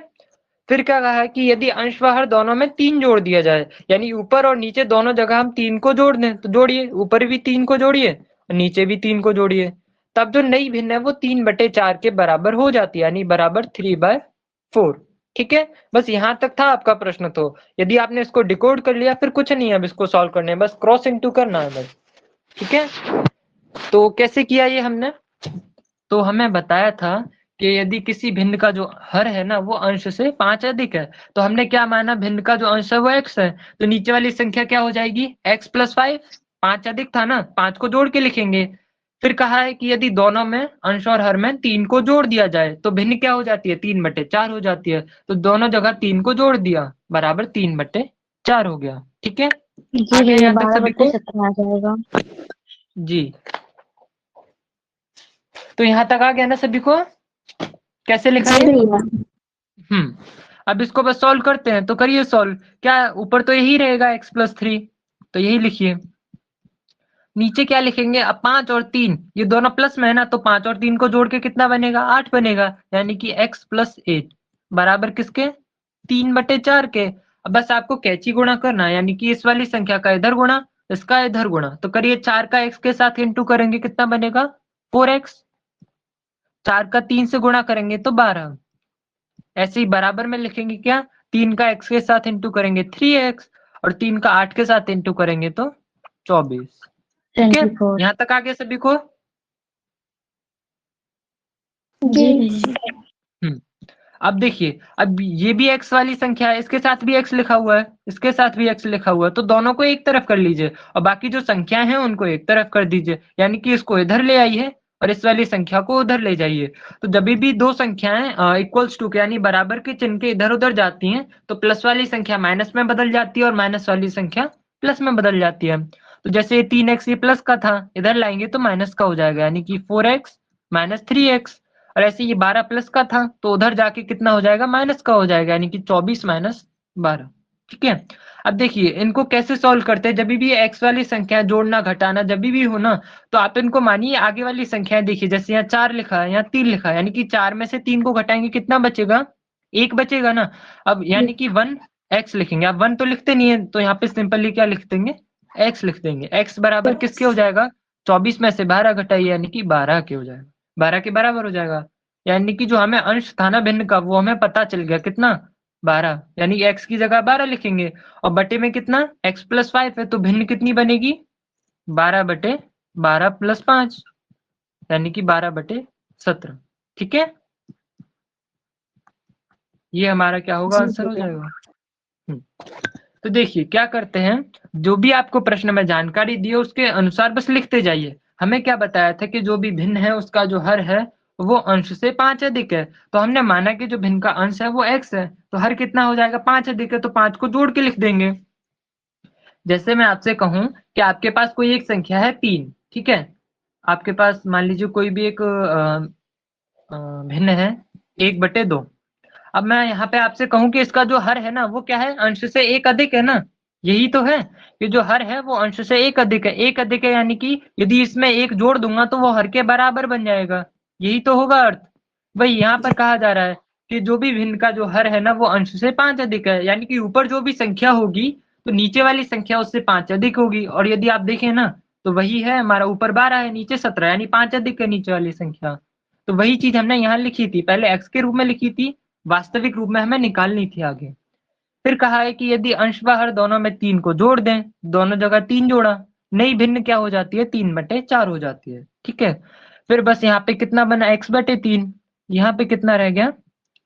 फिर क्या कहा है कि यदि अंश व हर दोनों में 3 जोड़ दिया जाए, यानी ऊपर और नीचे दोनों जगह हम 3 को जोड़ दें, तो जोड़िए, ऊपर भी 3 को जोड़िए और नीचे भी 3 को जोड़िए, तब जो नई भिन्न है वो 3/4 के बराबर हो जाती है, यानी बराबर 3/4। ठीक है, बस यहाँ तक था आपका प्रश्न। तो यदि आपने इसको डिकोड कर लिया फिर कुछ नहीं है, अब इसको सॉल्व करने बस क्रॉस इंटू करना है बस। ठीक है, तो कैसे किया ये हमने, तो हमें बताया था कि यदि किसी भिन्न का जो हर है ना वो अंश से 5 अधिक है, तो हमने क्या माना, भिन्न का जो अंश है वो x है, तो नीचे वाली संख्या क्या हो जाएगी, x प्लस 5, 5 अधिक था ना, 5 को जोड़ के लिखेंगे। फिर कहा है कि यदि दोनों में अंश और हर में 3 को जोड़ दिया जाए तो भिन्न क्या हो जाती है, 3/4 हो जाती है, तो दोनों जगह 3 को जोड़ दिया बराबर 3/4 हो गया। ठीक है, जी आगे भैया, यहाँ तक सभी को 12/17 आ जाएगा। जी, तो यहाँ तक आ गया ना सभी को, कैसे लिखा जी है। भैया। अब इसको बस सॉल्व करते हैं, तो करिए सॉल्व, क्या ऊपर तो यही रहेगा x प्लस 3, तो यही लिखिए, नीचे क्या लिखेंगे, अब 5 और 3 ये दोनों प्लस में है ना, तो 5 और 3 को जोड़ के कितना बनेगा, 8 बनेगा, यानी कि x प्लस 8 बराबर किसके, 3/4 के। अब बस आपको कैची गुणा करना है, यानी कि इस वाली संख्या का इधर गुणा, इसका इधर गुणा, तो करिए 4 का x के साथ इंटू करेंगे कितना बनेगा 4x, 4 का 3 से गुणा करेंगे तो 12, ऐसे ही बराबर में लिखेंगे क्या, 3 का x के साथ इंटू करेंगे 3x, और 3 का 8 के साथ इंटू करेंगे तो 24। ठीक है, 24। यहाँ तक आगे सभी को। जी भैया। अब देखिए, अब ये भी x वाली संख्या है, इसके साथ भी x लिखा हुआ है, इसके साथ भी x लिखा हुआ है, तो दोनों को एक तरफ कर लीजिए और बाकी जो संख्याएं हैं उनको एक तरफ कर दीजिए, यानी कि इसको इधर ले आइए और इस वाली संख्या को उधर ले जाइए। तो जब भी दो संख्याएं इक्वल्स टू के यानी बराबर के चिन्ह के इधर उधर जाती हैं तो प्लस वाली संख्या माइनस में बदल जाती है और माइनस वाली संख्या प्लस में बदल जाती है। तो जैसे 3x ये प्लस का था, इधर लाएंगे तो माइनस का हो जाएगा, यानी कि 4x माइनस 3x, और ऐसे ये 12 प्लस का था तो उधर जाके कितना हो जाएगा, माइनस का हो जाएगा, यानी कि 24 माइनस 12। ठीक है, अब देखिए इनको कैसे सॉल्व करते हैं, जब भी एक्स वाली संख्या जोड़ना घटाना जब भी हो ना, तो आप इनको मानिए आगे वाली संख्याएं देखिए, जैसे यहाँ 4 लिखा है, यहाँ 3 लिखा है, यानी कि 4 में से 3 को घटाएंगे कितना बचेगा, 1 बचेगा ना। अब यानी कि 1x लिखेंगे, आप 1 तो लिखते नहीं है, तो यहाँ पे सिंपली क्या लिख देंगे, x लिख देंगे। x बराबर किसके हो जाएगा, 24 में से 12 घटाइए, यानी कि 12 के हो जाएगा, 12 के बराबर हो जाएगा। यानी कि जो हमें अंश था ना भिन्न का, वो हमें पता चल गया कितना, 12, यानी x की जगह 12 लिखेंगे, और बटे में कितना x प्लस 5 है, तो भिन्न कितनी बनेगी, 12/12 प्लस 5, यानी कि 12/17। ठीक है, ये हमारा क्या होगा, आंसर हो जाएगा। तो देखिए क्या करते हैं, जो भी आपको प्रश्न में जानकारी दी है उसके अनुसार बस लिखते जाइए। हमें क्या बताया था कि जो भी भिन्न है उसका जो हर है वो अंश से 5 अधिक है, तो हमने माना कि जो भिन्न का अंश है वो x है, तो हर कितना हो जाएगा, 5 अधिक है, तो 5 को जोड़ के लिख देंगे। जैसे मैं आपसे कहूं कि आपके पास कोई एक संख्या है 3, ठीक है, आपके पास मान लीजिए कोई भी एक भिन्न है 1/2। अब मैं यहाँ पे आपसे कहूं कि इसका जो हर है ना वो क्या है, अंश से 1 अधिक है ना, यही तो है कि जो हर है वो अंश से 1 अधिक है, 1 अधिक है, यानी कि यदि इसमें 1 जोड़ दूंगा तो वो हर के बराबर बन जाएगा, यही तो होगा अर्थ। वही यहाँ पर कहा जा रहा है कि जो भी भिन्न का जो हर है ना वो अंश से 5 अधिक है, यानी कि ऊपर जो भी संख्या होगी तो नीचे वाली संख्या उससे 5 अधिक होगी, और यदि आप देखें ना तो वही है हमारा, ऊपर 12 है नीचे 17, यानी 5 अधिक है नीचे वाली संख्या। तो वही चीज हमने यहाँ लिखी थी, पहले x के रूप में लिखी थी, वास्तविक रूप में हमें निकालनी थी आगे। फिर कहा है कि यदि अंश व हर दोनों में 3 को जोड़ दें, दोनों जगह 3 जोड़ा, नई भिन्न क्या हो जाती है, 3/4 हो जाती है। ठीक है, फिर बस यहाँ पे कितना बना, x/3, यहाँ पे कितना रह गया,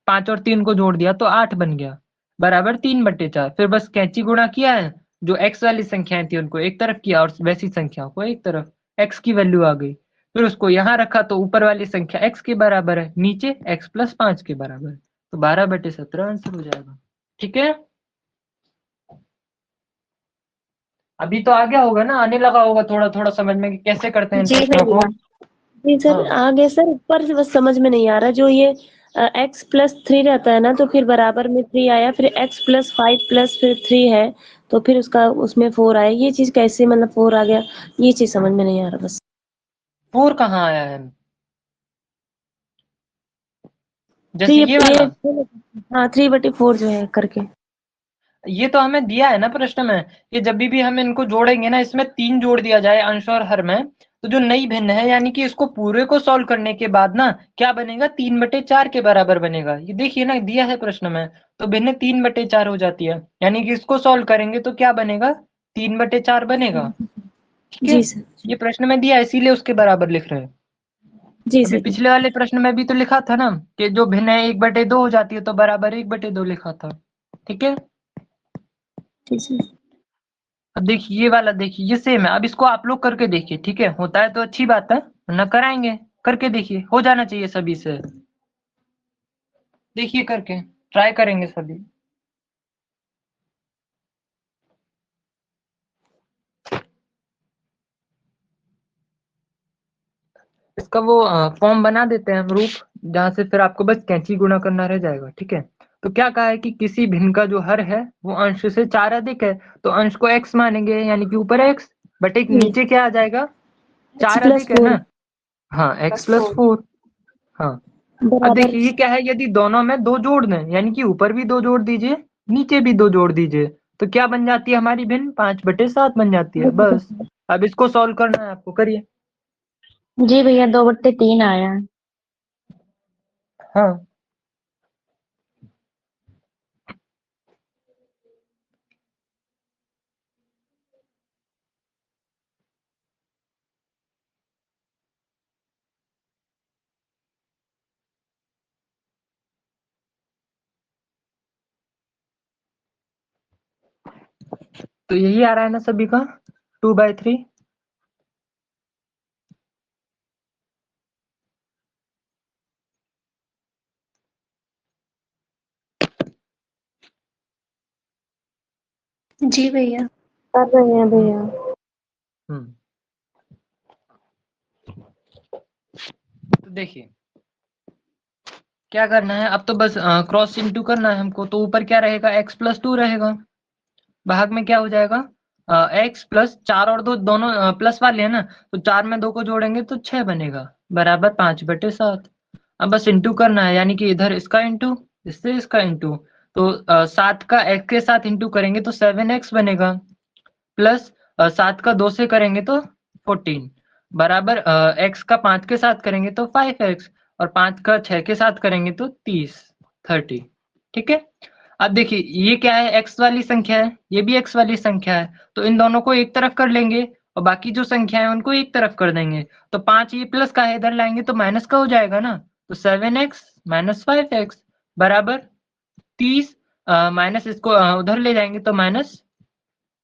5 और 3 को जोड़ दिया तो 8 बन गया, बराबर 3/4। फिर बस कैंची गुणा किया है, जो x वाली संख्याएं थी उनको एक तरफ किया और वैसी संख्याओं को एक तरफ, x की वैल्यू आ गई, फिर उसको यहाँ रखा तो ऊपर वाली संख्या x के बराबर है, नीचे x प्लस 5 के बराबर, तो 12/17 आंसर हो जाएगा। ठीक है, अभी तो आ गया होगा ना, आने लगा होगा थोड़ा थोड़ा समझ में कि कैसे करते हैं इन जी प्रश्नों को। भैया। जी सर, हाँ आ गया सर, ऊपर से बस समझ में नहीं आ रहा, जो ये x+3 रहता है ना, तो फिर बराबर में 3 आया, फिर x+5 प्लस फिर 3 है, तो फिर उसका उसमें 4 आया, ये चीज कैसे, मतलब 4 आ गया, ये चीज समझ में नहीं आ रहा बस। 4 कहाँ आया है, तो जैसे ये वाला, हाँ 3/4 जो है करके, ये तो हमें दिया है ना प्रश्न में कि जब भी हम इनको जोड़ेंगे ना, इसमें 3 जोड़ दिया जाए अंश और हर में, तो जो नई भिन्न है यानी कि इसको पूरे को सॉल्व करने के बाद ना क्या बनेगा, 3/4 के बराबर बनेगा। ये देखिए ना दिया है प्रश्न में, तो भिन्न 3/4 हो जाती है, यानी कि इसको सॉल्व करेंगे तो क्या बनेगा, 3/4 बनेगा। ठीक है, जी सर, ये प्रश्न में दिया है इसीलिए उसके बराबर लिख रहे हैं। जी अभी सर, पिछले वाले प्रश्न में भी तो लिखा था ना कि जो भिन्न है 1/2 हो जाती है, तो बराबर 1/2 लिखा था। ठीक है, जी सर। अब देखिए ये वाला, देखिए ये सेम है, अब इसको आप लोग करके देखिए, ठीक है, होता है तो अच्छी बात है, वरना कराएंगे, करके देखिए, हो जाना चाहिए सभी से, देखिए करके ट्राई करेंगे सभी। इसका वो फॉर्म बना देते हैं हम रूप, जहां से फिर आपको बस कैंची गुणा करना रह जाएगा। ठीक है, तो क्या कहा है कि किसी भिन्न का जो हर है वो अंश से 4 अधिक है, तो अंश को x मानेंगे, यानी कि ऊपर x, बट एक नीचे क्या आ जाएगा, x 4 प्लस अधिक है 4 ना, हाँ x प्लस 4। हाँ अब बराबर देखिए ये क्या है, यदि दोनों में 2 जोड़ दें, यानी कि ऊपर भी 2 जोड़ दीजिए, नीचे भी 2 जोड़ दीजिए, तो क्या बन जाती है हमारी भिन्न, 5/7 बन जाती है बस। अब इसको सॉल्व करना है आपको, करिए। जी भैया 2/3 आया है। हाँ तो यही आ रहा है ना सभी का, 2/3। जी भैया। कर रहे हैं भैया। हम्म तो देखिए क्या करना है, अब तो बस क्रॉस इंटू करना है हमको। तो ऊपर क्या रहेगा, x प्लस 2 रहेगा, भाग में क्या हो जाएगा, x प्लस 4 और 2 दोनों प्लस वाले हैं ना, तो 4 में 2 को जोड़ेंगे तो 6 बनेगा, बराबर 5/7। अब बस इंटू करना है, यानी कि इधर इसका इंटू, इससे इसका इंटू, तो 7 का x के साथ इंटू करेंगे तो 7x बनेगा, प्लस 7 का 2 से करेंगे तो 14, बराबर x का 5 के साथ करेंगे तो 5x, और 5 का 6 के साथ करेंगे तो 30। ठीक है। अब देखिए ये क्या है, x वाली संख्या है, ये भी x वाली संख्या है, तो इन दोनों को एक तरफ कर लेंगे और बाकी जो संख्या है उनको एक तरफ कर देंगे। तो 5 ये प्लस का है, इधर लाएंगे तो माइनस का हो जाएगा ना, तो 7x माइनस 5x बराबर 30, माइनस इसको उधर ले जाएंगे तो माइनस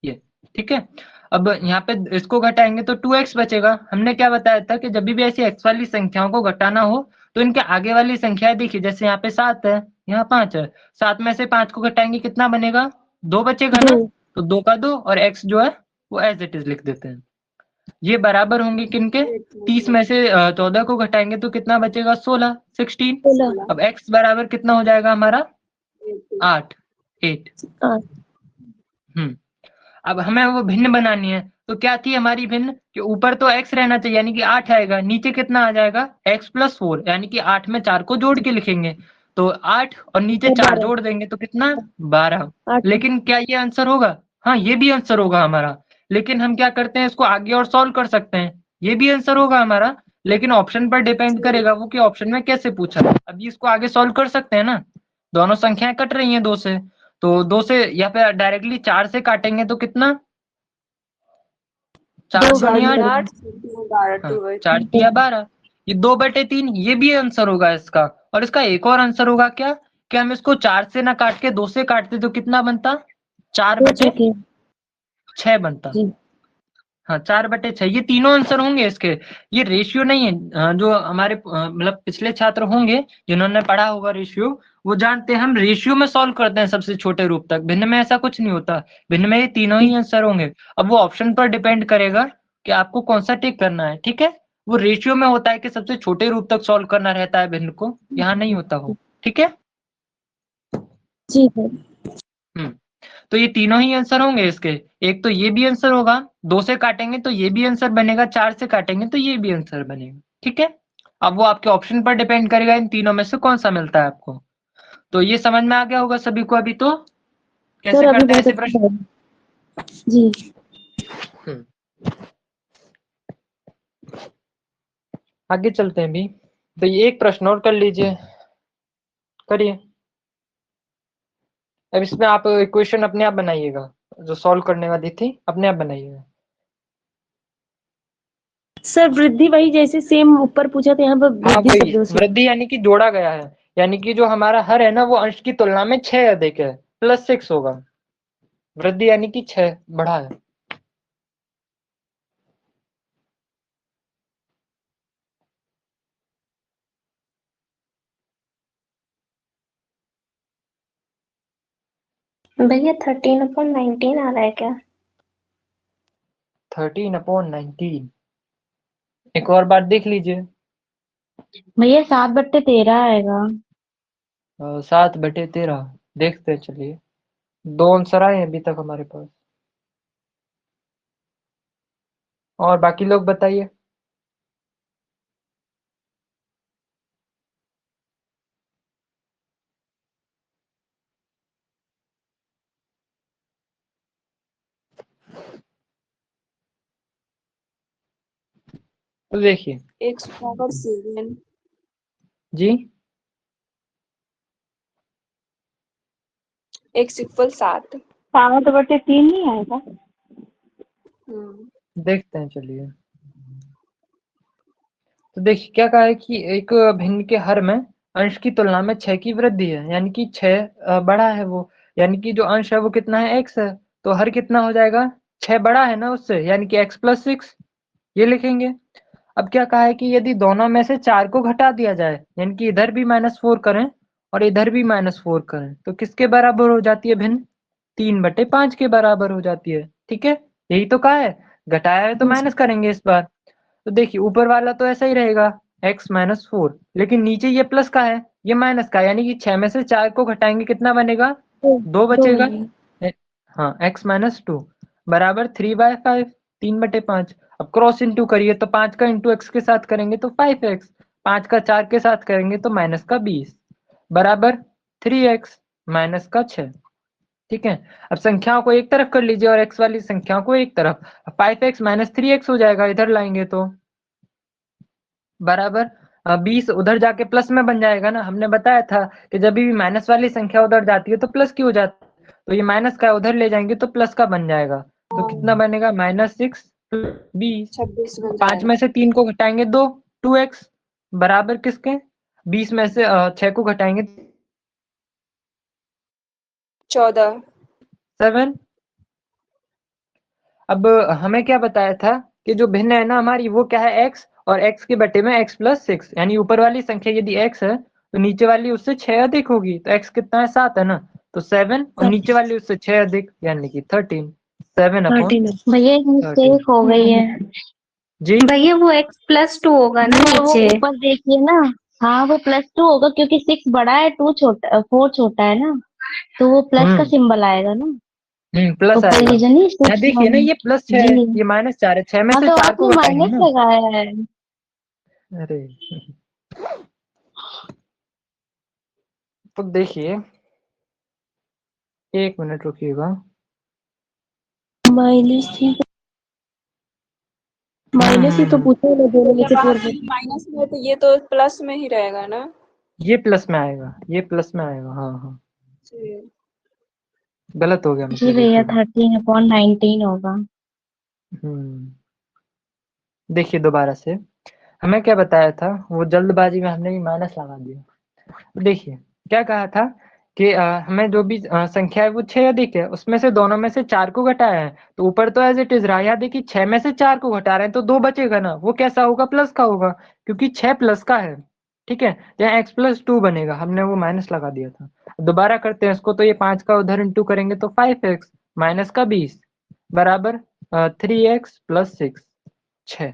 ये। ठीक है। अब यहाँ पे इसको घटाएंगे तो 2x बचेगा। हमने क्या बताया था कि जब भी ऐसी x वाली संख्याओं को घटाना हो तो इनके आगे वाली संख्याएं देखिए, जैसे यहाँ पे 7 है, यहाँ 5 है, 7 में से 5 को घटाएंगे कितना बनेगा, 2 बचेगा ना, 2 तो 2 का 2 और x जो है वो एज इट इज लिख देते हैं। ये बराबर होंगे किनके, 30 में से 14 को घटाएंगे तो कितना बचेगा, 16। 16 अब x बराबर कितना हो जाएगा हमारा, 8। हम्म अब हमें वो भिन्न बनानी है, तो क्या थी हमारी भिन्न, कि ऊपर तो x रहना चाहिए यानी कि 8 आएगा, नीचे कितना आ जाएगा x प्लस 4, यानी कि 8 में 4 को जोड़ के लिखेंगे, तो 8 और नीचे 4 12 जोड़ देंगे तो कितना, 12। 8 लेकिन क्या ये आंसर होगा, हाँ ये भी आंसर होगा हमारा, लेकिन हम क्या करते हैं इसको आगे और सॉल्व कर सकते हैं, ये भी आंसर होगा हमारा, लेकिन ऑप्शन पर डिपेंड करेगा वो कि ऑप्शन में कैसे पूछा है। अभी इसको आगे सॉल्व कर सकते हैं ना, दोनों संख्याएं कट रही हैं 2 से, तो 2 से या फिर डायरेक्टली 4 से काटेंगे तो कितना, 4 2 दूनी गाड़ी 8, आठ, 4 तिया 12, ये 2/3, ये भी आंसर होगा इसका। और इसका एक और आंसर होगा क्या, कि हम इसको 4 से ना काट के 2 से काटते तो कितना बनता, 2 छके 4/6 बनता। जी। हाँ 4/6, ये तीनों आंसर होंगे इसके। ये रेशियो नहीं है, जो हमारे मतलब पिछले छात्र होंगे जिन्होंने पढ़ा होगा रेशियो, वो जानते हैं हम रेशियो में सॉल्व करते हैं सबसे छोटे रूप तक, भिन्न में ऐसा कुछ नहीं होता, भिन्न में ये तीनों ही आंसर होंगे। अब वो ऑप्शन पर डिपेंड करेगा कि आपको कौन सा टिक करना है। ठीक है, वो रेशियो में होता है कि सबसे छोटे रूप तक सॉल्व करना रहता है भिन्न को, यहाँ नहीं होता हो। ठीक है। जी सर। हम्म तो ये तीनों ही आंसर होंगे इसके, एक तो ये भी आंसर होगा, 2 से काटेंगे तो ये भी आंसर बनेगा, 4 से काटेंगे तो ये भी आंसर बनेगा। ठीक है। अब वो आपके ऑप्शन पर डिपेंड करेगा इन तीनों में से कौन सा मिलता है आपको। तो ये समझ में आ गया होगा सभी को अभी, तो कैसे सर अभी करते हैं बहुत ऐसे अच्छा प्रश्न। है जी। हम्म, आगे चलते हैं भी। तो ये एक प्रश्न और कर लीजिए, करिए। अब इसमें आप इक्वेशन अपने आप बनाइएगा, जो सॉल्व करने वाली थी अपने आप बनाइएगा। सर वृद्धि वही जैसे सेम ऊपर पूछा था यहाँ पर हाँ वृद्धि वही, शब्दों से। वृद्धि यानी कि जोड़ा गया है, यानी कि जो हमारा हर है ना वो अंश की तुलना में 6 अधिक है, +6 होगा। वृद्धि यानी कि 6 बढ़ा है। भैया 13/19 आ रहा है क्या? 13/19, एक और बार देख लीजिए। भैया 7/13 आएगा। 7/13 देखते हैं, चलिए 2 आंसर आए हैं अभी तक हमारे पास। और बाकी लोग बताइए। तो देखिए एक्स पावर 7 जी, एक्स इक्वल 7। 7/3 नहीं आएगा? देखते हैं चलिए। तो देखिए क्या कहा है कि एक भिन्न के हर में अंश की तुलना में 6 की वृद्धि है, यानी कि 6 बड़ा है वो, यानी कि जो अंश है वो कितना है, x है। तो हर कितना हो जाएगा, 6 बड़ा है ना उससे, यानी कि x + 6 ये लिखेंगे। अब क्या कहा है कि यदि दोनों में से 4 को घटा दिया जाए, यानी कि इधर भी -4 करें और इधर भी -4 करें, तो किसके बराबर हो जाती है भिन्न, 3/5 के बराबर हो जाती है। ठीक है, यही तो कहा है, घटाया है तो माइनस करेंगे इस बार। तो देखिए ऊपर वाला तो ऐसा ही रहेगा x - 4, लेकिन नीचे ये प्लस का है, ये माइनस का, यानी कि 6 में से 4 को घटाएंगे कितना बनेगा, 2 बचेगा। हाँ, x - 2 बराबर 3/5, 3/5। अब क्रॉस इंटू करिए तो 5 का इंटू x के साथ करेंगे तो 5x, 5 का 4 के साथ करेंगे तो -20 बराबर 3x - 6। ठीक है, अब संख्याओं को एक तरफ कर लीजिए और x वाली संख्याओं को एक तरफ। 5x - 3x हो जाएगा इधर लाएंगे तो बराबर 20 उधर जाके प्लस में बन जाएगा ना। हमने बताया था कि जब भी माइनस वाली संख्या उधर जाती है तो प्लस की हो जाती है, तो ये माइनस का उधर ले जाएंगे तो प्लस का बन जाएगा। तो कितना बनेगा, -6 + 20। 26 बन 5 जाएगा। में से 3 को घटाएंगे 2, 2x बराबर किसके, 20 में से 6 को घटाएंगे 14। 7। अब हमें क्या बताया था कि जो भिन्न है ना हमारी वो क्या है, x, और x के बटे में x + 6, यानी ऊपर वाली संख्या यदि x है तो नीचे वाली उससे 6 अधिक होगी, तो x कितना है, 7 है ना, तो 7 और नीचे वाली उससे 6 अधिक यानी कि 13, 7/13। भैया एक मिस्टेक हो गई है। जी भैया वो x + 2 होगा ना नहीं, वो नीचे। ऊपर देखिए ना। हाँ, वो +2 होगा क्योंकि 6 बड़ा है, 4 छोटा है ना, तो वो प्लस का सिंबल आएगा ना। प्लस ऊपर आएगा। लीजिए नहीं, यहाँ 6 देखिए ना, ये +6 है, जी। ये -4 है, 6 में हाँ, से तो 4 को आपने घटाएंगे माइनस ना। लगाया है। अरे तो देखिए 1 मिनट रुकिएगा। -3 माइनस ही तो पूछा है ना, दोनों में से जब आप 4 माइनस में तो ये तो प्लस में ही रहेगा ना। ये प्लस में आएगा, ये प्लस में आएगा, हाँ हाँ, जी। गलत हो गया जी मुझसे, भैया, देखिएगा। 13/19 होगा। देखिए दोबारा से हमें क्या बताया था, वो जल्दबाजी में हमने माइनस लगा दिया। देखिए क्या कहा था कि हमें जो भी संख्या है वो 6 अधिक है, उसमें से दोनों में से 4 को घटाया है, तो ऊपर तो एज इट इज रहा, यहाँ देखिए 6 में से 4 को घटा रहे हैं तो 2 बचेगा ना, वो कैसा होगा, प्लस का होगा, क्योंकि 6 प्लस का है। ठीक है, यहाँ x + 2 बनेगा, हमने वो माइनस लगा दिया था। दोबारा करते हैं इसको, तो ये 5 का उधर इंटू करेंगे तो 5x - 20 बराबर 3x + 6, 6।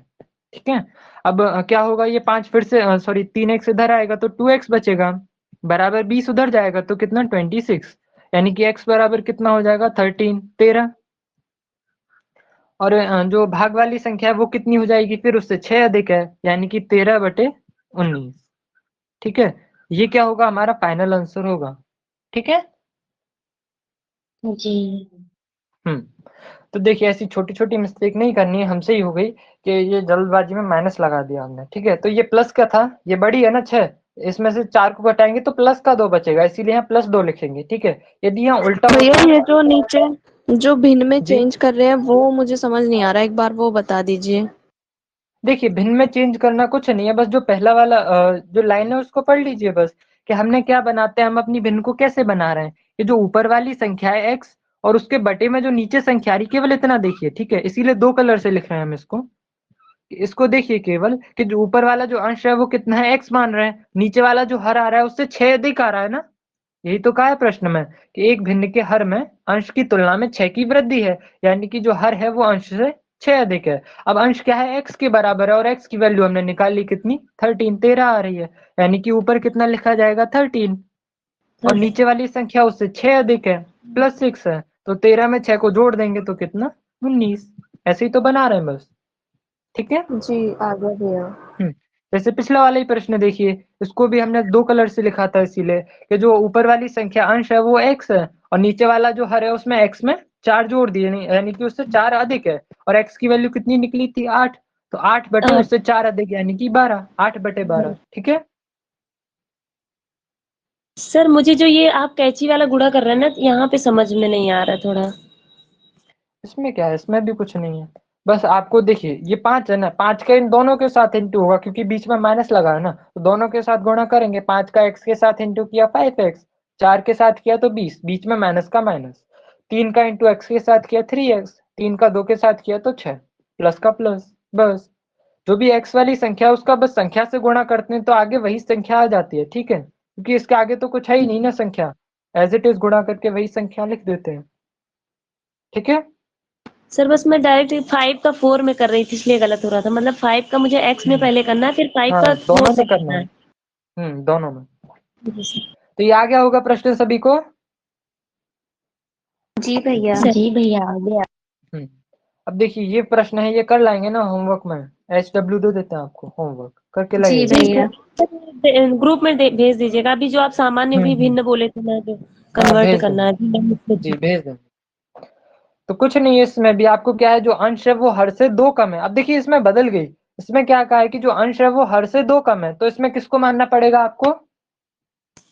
ठीक है, अब क्या होगा, ये 5 फिर से सॉरी 3x इधर आएगा तो 2x बचेगा बराबर 20 उधर जाएगा तो कितना, 26, यानी कि x बराबर कितना हो जाएगा, 13। और जो भाग वाली संख्या है वो कितनी हो जाएगी, फिर उससे 6 अधिक है, यानी कि 13/19। ठीक है, ये क्या होगा, हमारा फाइनल आंसर होगा। ठीक है। जी हम्म तो देखिए ऐसी छोटी छोटी मिस्टेक नहीं करनी है, हमसे ही हो गई कि ये जल्दबाजी में माइनस लगा दिया हमने। ठीक है, तो ये प्लस का था, ये बड़ी है ना 6, इसमें से 4 को घटाएंगे तो प्लस का 2 बचेगा, इसीलिए यहाँ +2 लिखेंगे। ठीक है, यदि यहाँ उल्टा भैया होता, ये जो नीचे जो भिन्न में जी चेंज कर रहे हैं वो मुझे समझ नहीं आ रहा, एक बार वो बता दीजिए। देखिए भिन्न में चेंज करना कुछ नहीं है, बस जो पहला वाला जो लाइन है उसको पढ़ लीजिए बस, कि हमने क्या बनाते हैं, हम अपनी भिन्न को कैसे बना रहे हैं। ये जो ऊपर वाली संख्या है x, और उसके बटे में जो नीचे संख्या आ रही, केवल इतना देखिए। ठीक है, इसीलिए 2 कलर से लिख रहे हैं हम इसको। इसको देखिए केवल कि जो ऊपर वाला जो अंश है वो कितना है, x मान रहे हैं, नीचे वाला जो हर आ रहा है उससे 6 अधिक आ रहा है ना। यही तो कहा है प्रश्न में कि एक भिन्न के हर में अंश की तुलना में 6 की वृद्धि है, यानी कि जो हर है वो अंश से 6 अधिक है। अब अंश क्या है, x के बराबर है, और x की वैल्यू हमने निकाल ली कितनी, 13, 13 आ रही है, यानी कि ऊपर कितना लिखा जाएगा, 13, और नीचे वाली संख्या उससे 6 अधिक है, +6 है, तो 13 में 6 को जोड़ देंगे तो कितना, 19। ऐसे ही तो बना रहे हैं बस। ठीक है। जी आ गया भैया। जैसे पिछला वाला ही प्रश्न देखिए, इसको भी हमने 2 कलर से लिखा था इसीलिए कि जो ऊपर वाली संख्या अंश है वो x है और नीचे वाला जो हर है उसमें x में 4 जोड़ दिए, यानी कि उससे 4 अधिक है और x की वैल्यू कितनी निकली थी 8, तो 8 बटे 8। उससे 4 अधिक यानी कि 12, 8 बटे 12। ठीक है। सर मुझे जो ये आप कैंची वाला गुणा कर रहे हैं ना, यहाँ पे समझ में नहीं आ रहा थोड़ा। इसमें क्या है, इसमें भी कुछ नहीं है, बस आपको देखिए ये 5 है ना, 5 का इन दोनों के साथ इंटू होगा क्योंकि बीच में माइनस लगा है ना, तो दोनों के साथ गुणा करेंगे। 5 का x के साथ इंटू किया 5x, 4 के साथ किया तो 20, बीच में माइनस का माइनस। 3 का इंटू x के साथ किया 3x, 3 का 2 के साथ किया तो 6, प्लस का प्लस। बस जो भी x वाली संख्या है उसका बस संख्या से गुणा करते हैं तो आगे वही संख्या आ जाती है। ठीक है, क्योंकि इसके आगे तो कुछ है ही नहीं ना संख्या, एज इट इज गुणा करके वही संख्या लिख देते हैं। ठीक है। सर बस मैं डायरेक्ट 5 का 4 में कर रही थी इसलिए गलत हो रहा था। मतलब 5 का मुझे x में पहले करना है, फिर 5 हाँ का 4 दोनों से में करना करना है, है। दोनों में। जी सर। तो ये आ गया होगा प्रश्न सभी को। जी भैया। जी भैया आ गया। अब देखिए ये प्रश्न है, ये कर लाएंगे ना होमवर्क में, HW दे देते हैं आपको, होमवर्क करके जी लाइएगा। भैया। ग्रुप में भेज दीजिएगा। अभी जो आप सामान्य भी भिन्न बोले थे ना, जो हाँ कन्वर्ट भेज करना देंगे, है जी भेज देंगे। तो कुछ नहीं है इसमें भी, आपको क्या है जो अंश है वो हर से 2 कम है। अब देखिए इसमें बदल गई, इसमें क्या कहा है कि जो अंश है वो हर से 2 कम है, तो इसमें किसको मानना पड़ेगा आपको?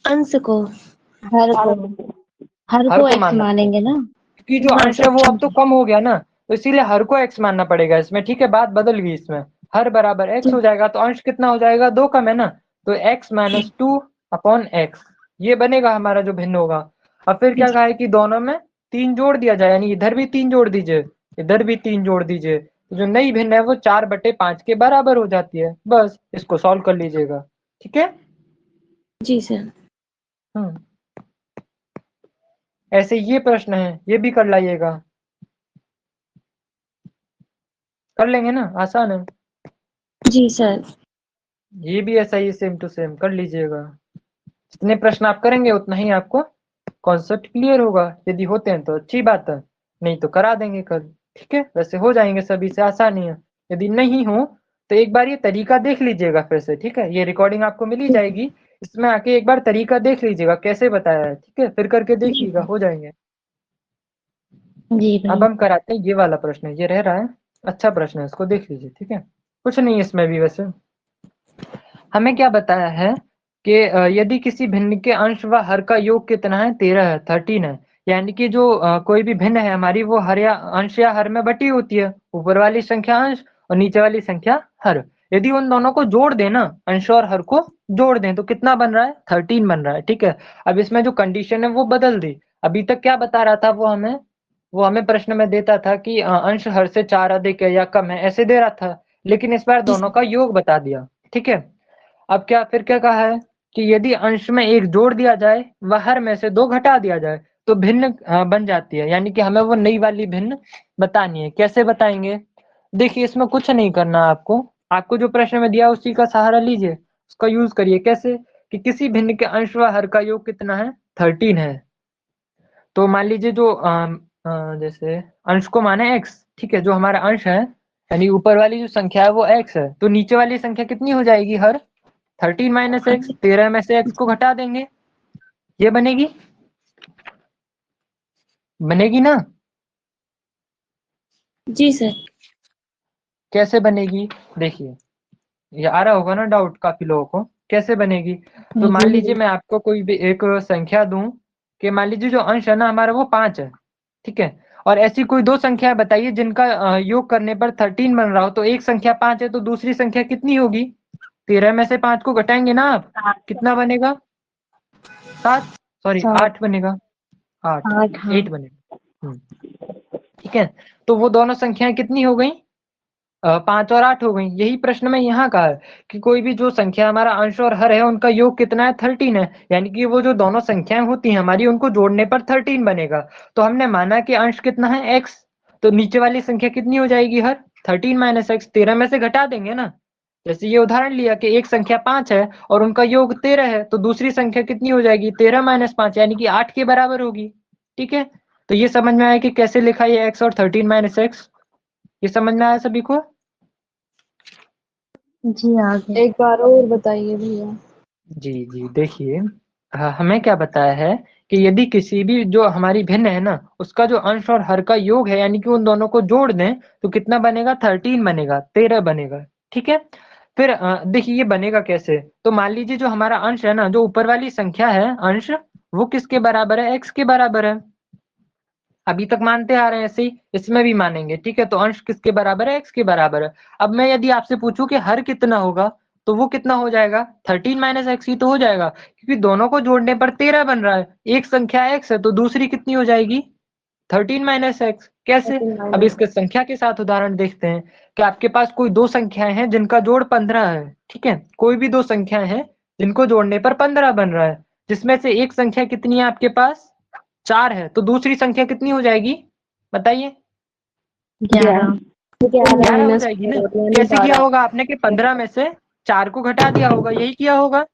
अंश को। हर को हर हर को को एक्स मानना पड़ेगा मानेंगे ना। क्योंकि जो हाँ अंश है सर। वो अब तो कम हो गया ना, तो इसीलिए हर को x मानना पड़ेगा इसमें। ठीक है, बात बदल गई इसमें, हर बराबर x हो जाएगा तो अंश कितना हो जाएगा, 2 कम है ना, तो x माइनस 2 अपॉन एक्स, ये बनेगा हमारा जो भिन्न होगा। अब फिर क्या कहा है कि दोनों में 3 जोड़ दिया जाए, यानी इधर भी 3 जोड़ दीजिए, इधर भी 3 जोड़ दीजिए, तो जो नई भिन्न है वो 4/5 के बराबर हो जाती है। बस इसको सॉल्व कर लीजिएगा। ठीक है। जी सर। हम्म ऐसे ये प्रश्न है, ये भी कर लाइएगा, कर लेंगे ना, आसान है। जी सर। ये भी ऐसा ही सेम टू सेम कर लीजिएगा। जितने प्रश्न आप करेंगे उतना ही आपको कॉन्सेप्ट क्लियर होगा। यदि होते हैं तो अच्छी बात है, नहीं तो करा देंगे कल। ठीक है, वैसे हो जाएंगे सभी से आसानी है। यदि नहीं हो तो एक बार ये तरीका देख लीजिएगा फिर से। ठीक है, ये रिकॉर्डिंग आपको मिली जाएगी, इसमें आके एक बार तरीका देख लीजिएगा कैसे बताया है। ठीक है, फिर करके देखिएगा, हो जाएंगे। जी अब भैया। हम कराते हैं ये वाला प्रश्न, ये रह रहा है, अच्छा प्रश्न है, इसको देख लीजिए। ठीक है, कुछ नहीं इसमें भी वैसे हमें क्या बताया है कि यदि किसी भिन्न के अंश व हर का योग कितना है, 13 है, 13 है, यानी कि जो कोई भी भिन्न है हमारी वो हर या अंश या हर में बटी होती है, ऊपर वाली संख्या अंश और नीचे वाली संख्या हर। यदि उन दोनों को जोड़ दें ना, अंश और हर को जोड़ दें तो कितना बन रहा है, 13 बन रहा है। ठीक है, अब इसमें जो कंडीशन है वो बदल दी। अभी तक क्या बता रहा था वो हमें प्रश्न में देता था कि अंश हर से 4 अधिक है या कम है, ऐसे दे रहा था, लेकिन इस बार दोनों का योग बता दिया। ठीक है, अब क्या फिर क्या कहा है कि यदि अंश में 1 जोड़ दिया जाए व हर में से 2 घटा दिया जाए तो भिन्न बन जाती है, यानी कि हमें वो नई वाली भिन्न बतानी है। कैसे बताएंगे? देखिए इसमें कुछ नहीं करना आपको, आपको जो प्रश्न में दिया उसी का सहारा लीजिए, उसका यूज करिए। कैसे? कि किसी भिन्न के अंश व हर का योग कितना है, 13 है। तो मान लीजिए जो जैसे अंश को माने x, ठीक है, जो हमारा अंश है यानी ऊपर वाली जो संख्या है वो x है, तो नीचे वाली संख्या कितनी हो जाएगी, हर 13 माइनस एक्स, 13 में से x को घटा देंगे, ये बनेगी, बनेगी ना? जी सर। कैसे बनेगी देखिए, ये आ रहा होगा ना डाउट काफी लोगों को, कैसे बनेगी? तो मान लीजिए मैं आपको कोई भी एक संख्या दूं कि मान लीजिए जो अंश है ना हमारा वो 5 है, ठीक है, और ऐसी कोई 2 संख्या बताइए जिनका योग करने पर 13 बन रहा हो, तो एक संख्या 5 है तो दूसरी संख्या कितनी होगी? 13 में से 5 को घटाएंगे ना आप, कितना बनेगा? 7, सॉरी 8 बनेगा, 8, 8 बनेगा। ठीक है, तो वो दोनों संख्याएं कितनी हो गई, 5 और 8 हो गई। यही प्रश्न में यहाँ का है कि कोई भी जो संख्या हमारा अंश और हर है उनका योग कितना है, 13 है, यानी कि वो जो दोनों संख्याएं होती हैं हमारी उनको जोड़ने पर 13 बनेगा। तो हमने माना कि अंश कितना है, x, तो नीचे वाली संख्या कितनी हो जाएगी, हर 13 माइनस एक्स, 13 में से घटा देंगे ना। जैसे ये उदाहरण लिया कि एक संख्या 5 है और उनका योग 13 है, तो दूसरी संख्या कितनी हो जाएगी, 13 माइनस 5, यानी कि 8 के बराबर होगी। ठीक है, तो ये समझ में आया कि कैसे लिखा ये x और 13 माइनस एक्स, ये समझ में आया सभी को? जी आगे। एक बार और बताइए भैया। जी जी देखिए, हमें क्या बताया है कि यदि किसी भी जो हमारी भिन्न है ना, उसका जो अंश और हर का योग है, यानी कि उन दोनों को जोड़ दें तो कितना बनेगा, 13 बनेगा, 13 बनेगा। ठीक है। फिर देखिए ये बनेगा कैसे। तो मान लीजिए जो हमारा अंश है ना, जो ऊपर वाली संख्या है अंश, वो किसके बराबर है, x के बराबर है। अभी तक मानते आ रहे हैं ऐसे ही, इसमें भी मानेंगे। ठीक है। तो अंश किसके बराबर है, x के बराबर है। अब मैं यदि आपसे पूछूं कि हर कितना होगा, तो वो कितना हो जाएगा, 13 माइनस एक्स ही तो हो जाएगा, क्योंकि दोनों को जोड़ने पर 13 बन रहा है। एक संख्या x है तो दूसरी कितनी हो जाएगी, 13 माइनस एक्स। कैसे, अब इसके संख्या के साथ उदाहरण देखते हैं कि आपके पास कोई दो संख्याएं हैं जिनका जोड़ 15 है। ठीक है। कोई भी दो संख्याएं हैं जिनको जोड़ने पर 15 बन रहा है, जिसमें से एक संख्या कितनी है आपके पास, 4 है, तो दूसरी संख्या कितनी हो जाएगी, बताइए। 11। 11 हो माइनस जाएगी ना। कैसे किया होगा आपने कि 15 में से 4 को घटा दिया होगा, यही किया होगा।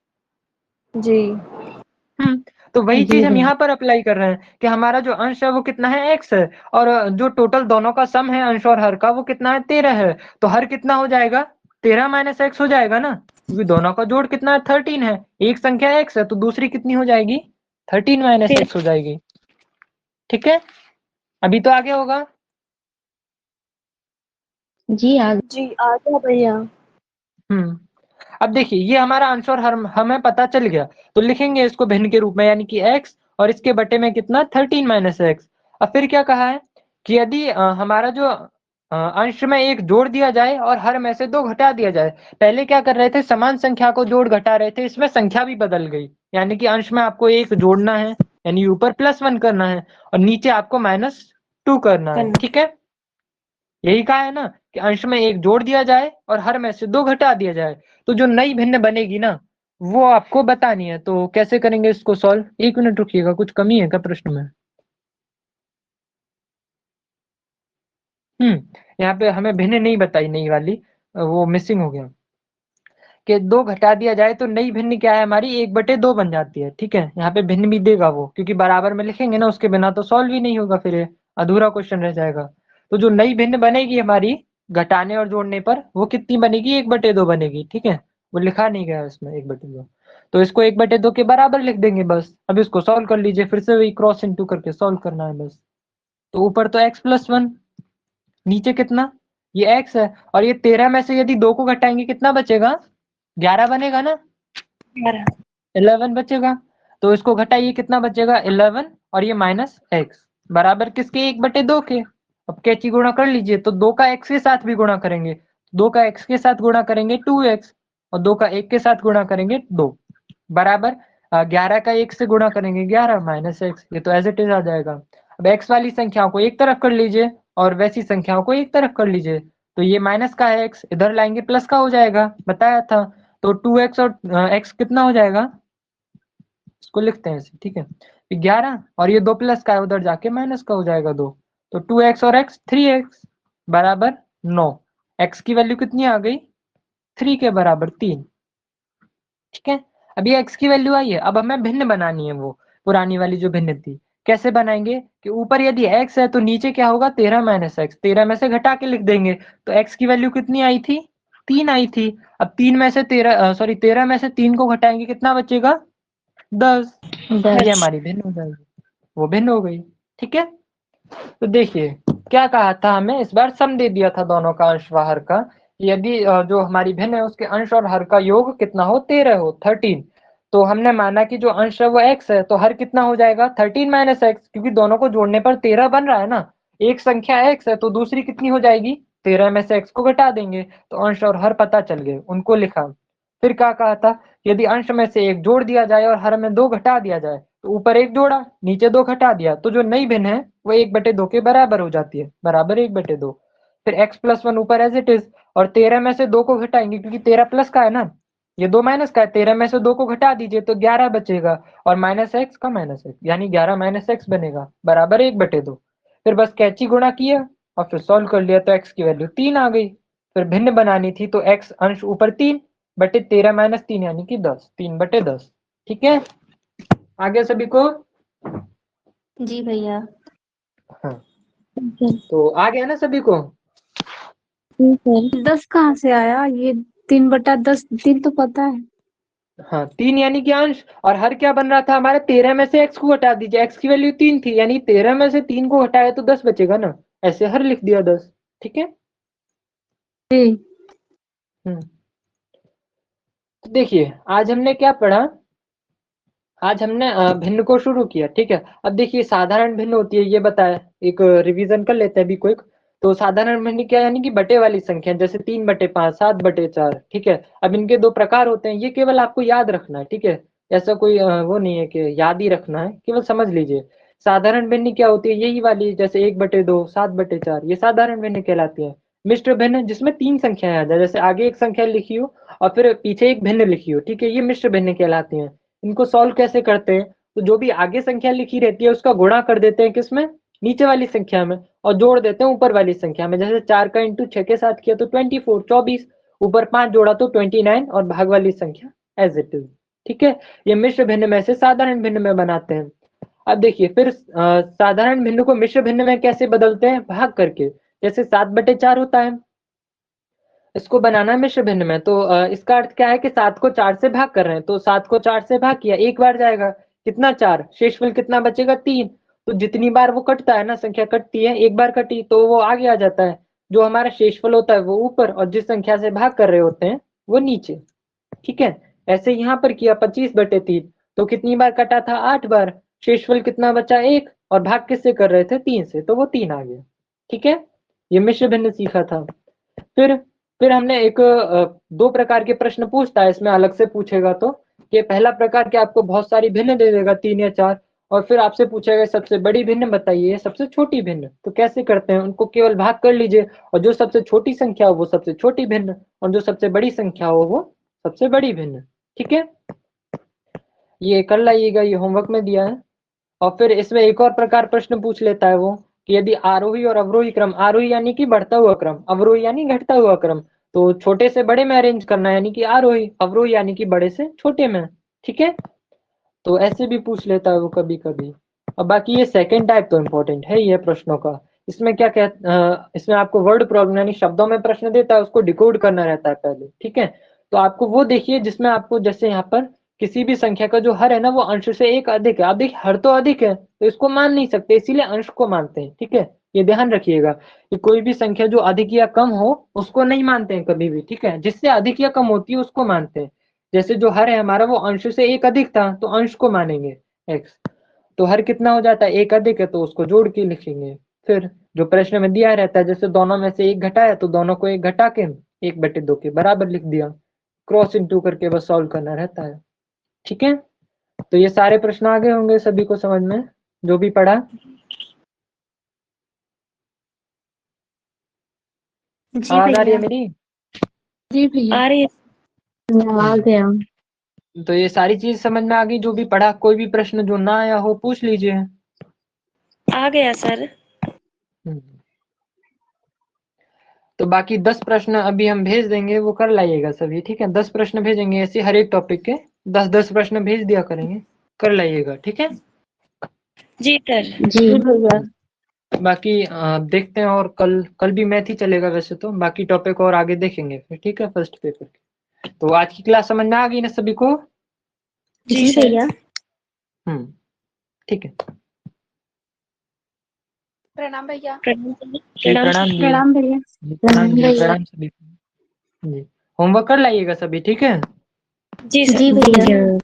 जी। तो वही जी चीज हम भैया। यहाँ पर अप्लाई कर रहे हैं कि हमारा जो अंश है वो कितना है, एक्स है, और जो टोटल दोनों का सम है अंश और हर का, वो कितना है, 13 है। तो हर कितना हो जाएगा, 13 माइनस एक्स हो जाएगा ना, क्योंकि दोनों का जोड़ कितना है, 13 है। एक संख्या एक्स है तो दूसरी कितनी हो जाएगी, 13 माइनस एक्स हो जाएगी। ठीक है। अभी तो आगे होगा। जी आगे। जी आ गया भैया। अब देखिए ये हमारा आंसर हमें पता चल गया, तो लिखेंगे इसको भिन्न के रूप में, यानी कि x और इसके बटे में कितना, 13 माइनस एक्स। अब फिर क्या कहा है कि यदि हमारा जो अंश में एक जोड़ दिया जाए और हर में से दो घटा दिया जाए। पहले क्या कर रहे थे, समान संख्या को जोड़ घटा रहे थे, इसमें संख्या भी बदल गई, यानी कि अंश में आपको एक जोड़ना है, यानी ऊपर +1 करना है और नीचे आपको -2 करना है। ठीक है। यही कहा है ना कि अंश में एक जोड़ दिया जाए और हर में से दो घटा दिया जाए। तो जो नई भिन्न बनेगी ना, वो आपको बतानी है। तो कैसे करेंगे इसको सॉल्व, 1 मिनट रुकिएगा, कुछ कमी है क्या प्रश्न में। यहाँ पे हमें भिन्न नहीं बताई, नई वाली वो मिसिंग हो गया कि दो घटा दिया जाए तो नई भिन्न क्या है हमारी, 1/2 बन जाती है। ठीक है। यहाँ पे भिन्न भी देगा वो, क्योंकि बराबर में लिखेंगे ना, उसके बिना तो सॉल्व ही नहीं होगा, फिर ये अधूरा क्वेश्चन रह जाएगा। तो जो नई भिन्न बनेगी हमारी घटाने और जोड़ने पर, वो कितनी बनेगी, 1/2 बनेगी। ठीक है। वो लिखा नहीं गया इसमें 1/2, तो इसको 1/2 के बराबर लिख देंगे बस। अब इसको सॉल्व कर लीजिए, फिर से वही क्रॉस इंटू करके सॉल्व करना है बस। तो ऊपर तो x+1, नीचे कितना, ये x है, और ये 13 में से यदि 2 को घटाएंगे कितना बचेगा, 11 बनेगा ना, 11 बचेगा। तो इसको घटाइए, कितना बचेगा, 11, और ये -x बराबर किसके, 1/2 के। अब कैची गुणा कर लीजिए, तो 2 का x के साथ भी गुणा करेंगे, 2 का x के साथ गुणा करेंगे 2x, और 2 का 1 के साथ गुणा करेंगे 2, बराबर 11 का 1 से गुणा करेंगे 11 -x। ये तो एज इट इज आ जाएगा। अब x वाली संख्याओं को एक तरफ कर लीजिए और वैसी संख्याओं को एक तरफ कर लीजिए। तो ये माइनस का है x, इधर लाएंगे प्लस का हो जाएगा, बताया था। तो 2x और x कितना हो जाएगा, इसको लिखते हैं इसे। ठीक है। 11, और ये 2 प्लस का है, उधर जाके माइनस का हो जाएगा 2। तो 2x और x 3x बराबर 9। x की वैल्यू कितनी आ गई, 3 के बराबर 3। ठीक है। अब ये x की वैल्यू आई है, अब हमें भिन्न बनानी है, वो पुरानी वाली जो भिन्न थी। कैसे बनाएंगे कि ऊपर यदि x है तो नीचे क्या होगा, 13 माइनस एक्स, 13 में से घटा के लिख देंगे। तो x की वैल्यू कितनी आई थी, 3 आई थी। अब 3 में से 13 में से 3 को घटाएंगे, कितना बचेगा, 10। ये 10। हमारी भिन्न हो जाएगी, वो भिन्न हो गई। ठीक है। तो देखिए क्या कहा था हमें, इस बार सम दे दिया था दोनों का अंश व हर का। यदि जो हमारी भिन्न है उसके अंश और हर का योग कितना हो, 13 हो, 13। तो हमने माना कि जो अंश है वो x है, तो हर कितना हो जाएगा, 13 माइनस एक्स, क्योंकि दोनों को जोड़ने पर 13 बन रहा है ना। एक संख्या x है तो दूसरी कितनी हो जाएगी, 13 में से x को घटा देंगे, तो अंश और हर पता चल गए, उनको लिखा। फिर क्या कहा था, यदि अंश में से एक जोड़ दिया जाए और हर में 2 घटा दिया जाए, तो ऊपर 1 जोड़ा नीचे 2 घटा दिया, तो जो नई भिन्न है वो 1/2 के बराबर हो जाती है, बराबर 1/2। फिर x+1 ऊपर एज इट इज, और 13 में से 2 को घटाएंगे, क्योंकि 13 प्लस का है ना, ये 2 माइनस का है, 13 में से 2 को घटा दीजिए तो 11 बचेगा, और -x का -x, यानी 11 - x बनेगा, बराबर 1/2। फिर बस कैची गुणा किया और फिर सॉल्व कर लिया, तो x की वैल्यू 3 आ गई। फिर भिन्न बनानी थी, तो x अंश ऊपर 3 बटे 13 - 3 यानी कि 10, 3/10। ठीक है। आगे सभी को, जी भैया। हाँ, तो आ गया ना सभी को। 10 कहाँ से आया ये? 3/10, 3 तो पता है। हाँ 3 यानी कि अंश, और हर क्या बन रहा था हमारा, 13 में से x को हटा दीजिए, x की वैल्यू 3 थी, यानी 13 में से 3 को हटाया तो 10 बचेगा ना, ऐसे हर लिख दिया 10। ठीक है। जी। तो देखिए आज हमने क्या पढ़ा, आज हमने भिन्न को शुरू किया। ठीक है। अब देखिए साधारण भिन्न होती है ये बताया, एक रिवीजन कर लेते हैं अभी क्विक। तो साधारण भिन्न क्या, यानी कि बटे वाली संख्या, जैसे 3/5, 7/4। ठीक है। अब इनके दो प्रकार होते हैं, ये केवल आपको याद रखना है। ठीक है। ऐसा कोई वो नहीं है कि याद ही रखना है, केवल समझ लीजिए। साधारण भिन्न क्या होती है, यही वाली, जैसे 1/2, 7/4, ये साधारण भिन्न कहलाती है। मिश्र भिन्न जिसमें 3 संख्याएं आ जाए, जैसे आगे एक संख्या लिखी हो और फिर पीछे एक भिन्न लिखी हो। ठीक है, ये मिश्र भिन्न कहलाती है। इनको सॉल्व कैसे करते हैं, तो जो भी आगे संख्या लिखी रहती है उसका गुणा कर देते हैं किसमें, नीचे वाली संख्या में, और जोड़ देते हैं ऊपर वाली संख्या में। जैसे 4 का इंटू 6 के साथ किया तो 24, 24, ऊपर 5 जोड़ा तो 29, और भाग वाली संख्या एज इट इज। ठीक है। ये मिश्र भिन्न में से साधारण भिन्न में बनाते हैं। अब देखिए फिर साधारण भिन्न को मिश्र भिन्न में कैसे बदलते हैं, भाग करके। जैसे 7/4 होता है, इसको बनाना है मिश्र भिन्न में, तो इसका अर्थ क्या है कि 7 को 4 से भाग कर रहे हैं, तो 7 को 4 से भाग किया, एक बार जाएगा, कितना 4, शेषफल कितना बचेगा 3। तो जितनी बार वो कटता है ना, संख्या कटती है, एक बार कटी तो वो आगे आ जाता है, जो हमारा शेषफल होता है वो ऊपर, और जिस संख्या से भाग कर रहे होते हैं वो नीचे। ठीक है। ऐसे यहाँ पर किया 25/3, तो कितनी बार कटा था, 8 बार, शेषफल कितना बचा 1, और भाग किससे कर रहे थे, 3 से, तो वो 3 आ गया। ठीक है। ये मिश्र भिन्न सीखा था। फिर हमने एक 2 प्रकार के प्रश्न पूछता है इसमें, अलग से पूछेगा तो, कि पहला प्रकार के आपको बहुत सारी भिन्न दे देगा 3 या 4, और फिर आपसे पूछेगा सबसे बड़ी भिन्न बताइए, सबसे छोटी भिन्न। तो कैसे करते हैं, उनको केवल भाग कर लीजिए, और जो सबसे छोटी संख्या हो वो सबसे छोटी भिन्न, और जो सबसे बड़ी संख्या हो वो सबसे बड़ी भिन्न। ठीक है। ये कर लाइएगा, ये होमवर्क में दिया है। और फिर इसमें एक और प्रकार प्रश्न पूछ लेता है वो, कि यदि आरोही और अवरोही क्रम, आरोही यानी कि बढ़ता हुआ क्रम, अवरोही यानी घटता हुआ क्रम, तो छोटे से बड़े में अरेंज करना है, यानी कि आरोही, अवरोही यानी कि बड़े से छोटे में। ठीक है। तो ऐसे भी पूछ लेता है वो कभी कभी। और बाकी ये सेकंड टाइप तो इम्पोर्टेंट है ये प्रश्नों का। इसमें क्या इसमें आपको वर्ड प्रॉब्लम यानी शब्दों में प्रश्न देता है, उसको डिकोड करना रहता है पहले। ठीक है। तो आपको वो देखिए जिसमें आपको, जैसे यहाँ पर किसी भी संख्या का जो हर है ना वो अंश से 1 अधिक है। आप देखिए हर तो अधिक है तो इसको मान नहीं सकते, इसीलिए अंश को मानते हैं। ठीक है। ये ध्यान रखिएगा कि कोई भी संख्या जो अधिक या कम हो उसको नहीं मानते हैं कभी भी। ठीक है। जिससे अधिक या कम होती है उसको मानते हैं। जैसे जो हर है हमारा वो अंश से 1 अधिक था तो अंश को मानेंगे x। तो हर कितना हो जाता है, 1 अधिक है तो उसको जोड़ के लिखेंगे। फिर जो प्रश्न में दिया रहता है, जैसे दोनों में से 1 घटाया तो दोनों को 1 घटा के 1/2 के बराबर लिख दिया, क्रॉस इंटू करके बस सॉल्व करना रहता है। ठीक है। तो ये सारे प्रश्न आ गए होंगे सभी को समझ में, जो भी पढ़ा। जी आवाज आ रही है भैया। मेरी? जी भैया। आ रही है। आ गया। तो ये सारी चीज समझ में आ गई जो भी पढ़ा। कोई भी प्रश्न जो ना आया हो पूछ लीजिए। आ गया सर। तो बाकी 10 प्रश्न अभी हम भेज देंगे, वो कर लाइएगा सभी। ठीक है। 10 प्रश्न भेजेंगे ऐसे, हर एक टॉपिक के 10-10 प्रश्न भेज दिया करेंगे, कर लाइएगा। ठीक है। जी सर। जी भैया। बाकी देखते हैं, और कल भी मैथ ही चलेगा वैसे तो, बाकी टॉपिक और आगे देखेंगे फिर। ठीक है। फर्स्ट पेपर के। तो आज की क्लास समझ में आ गई ना सभी को? जी जी सर। भैया। ठीक है। प्रणाम भैया। प्रणाम जी प्रणाम प्रणाम जी। प्रणाम भैया। जी प्रणाम जी, भैया। प्रणाम सभी को। जी होमवर्क कर लाइएगा सभी। ठीक है। जी सर। जी भैया।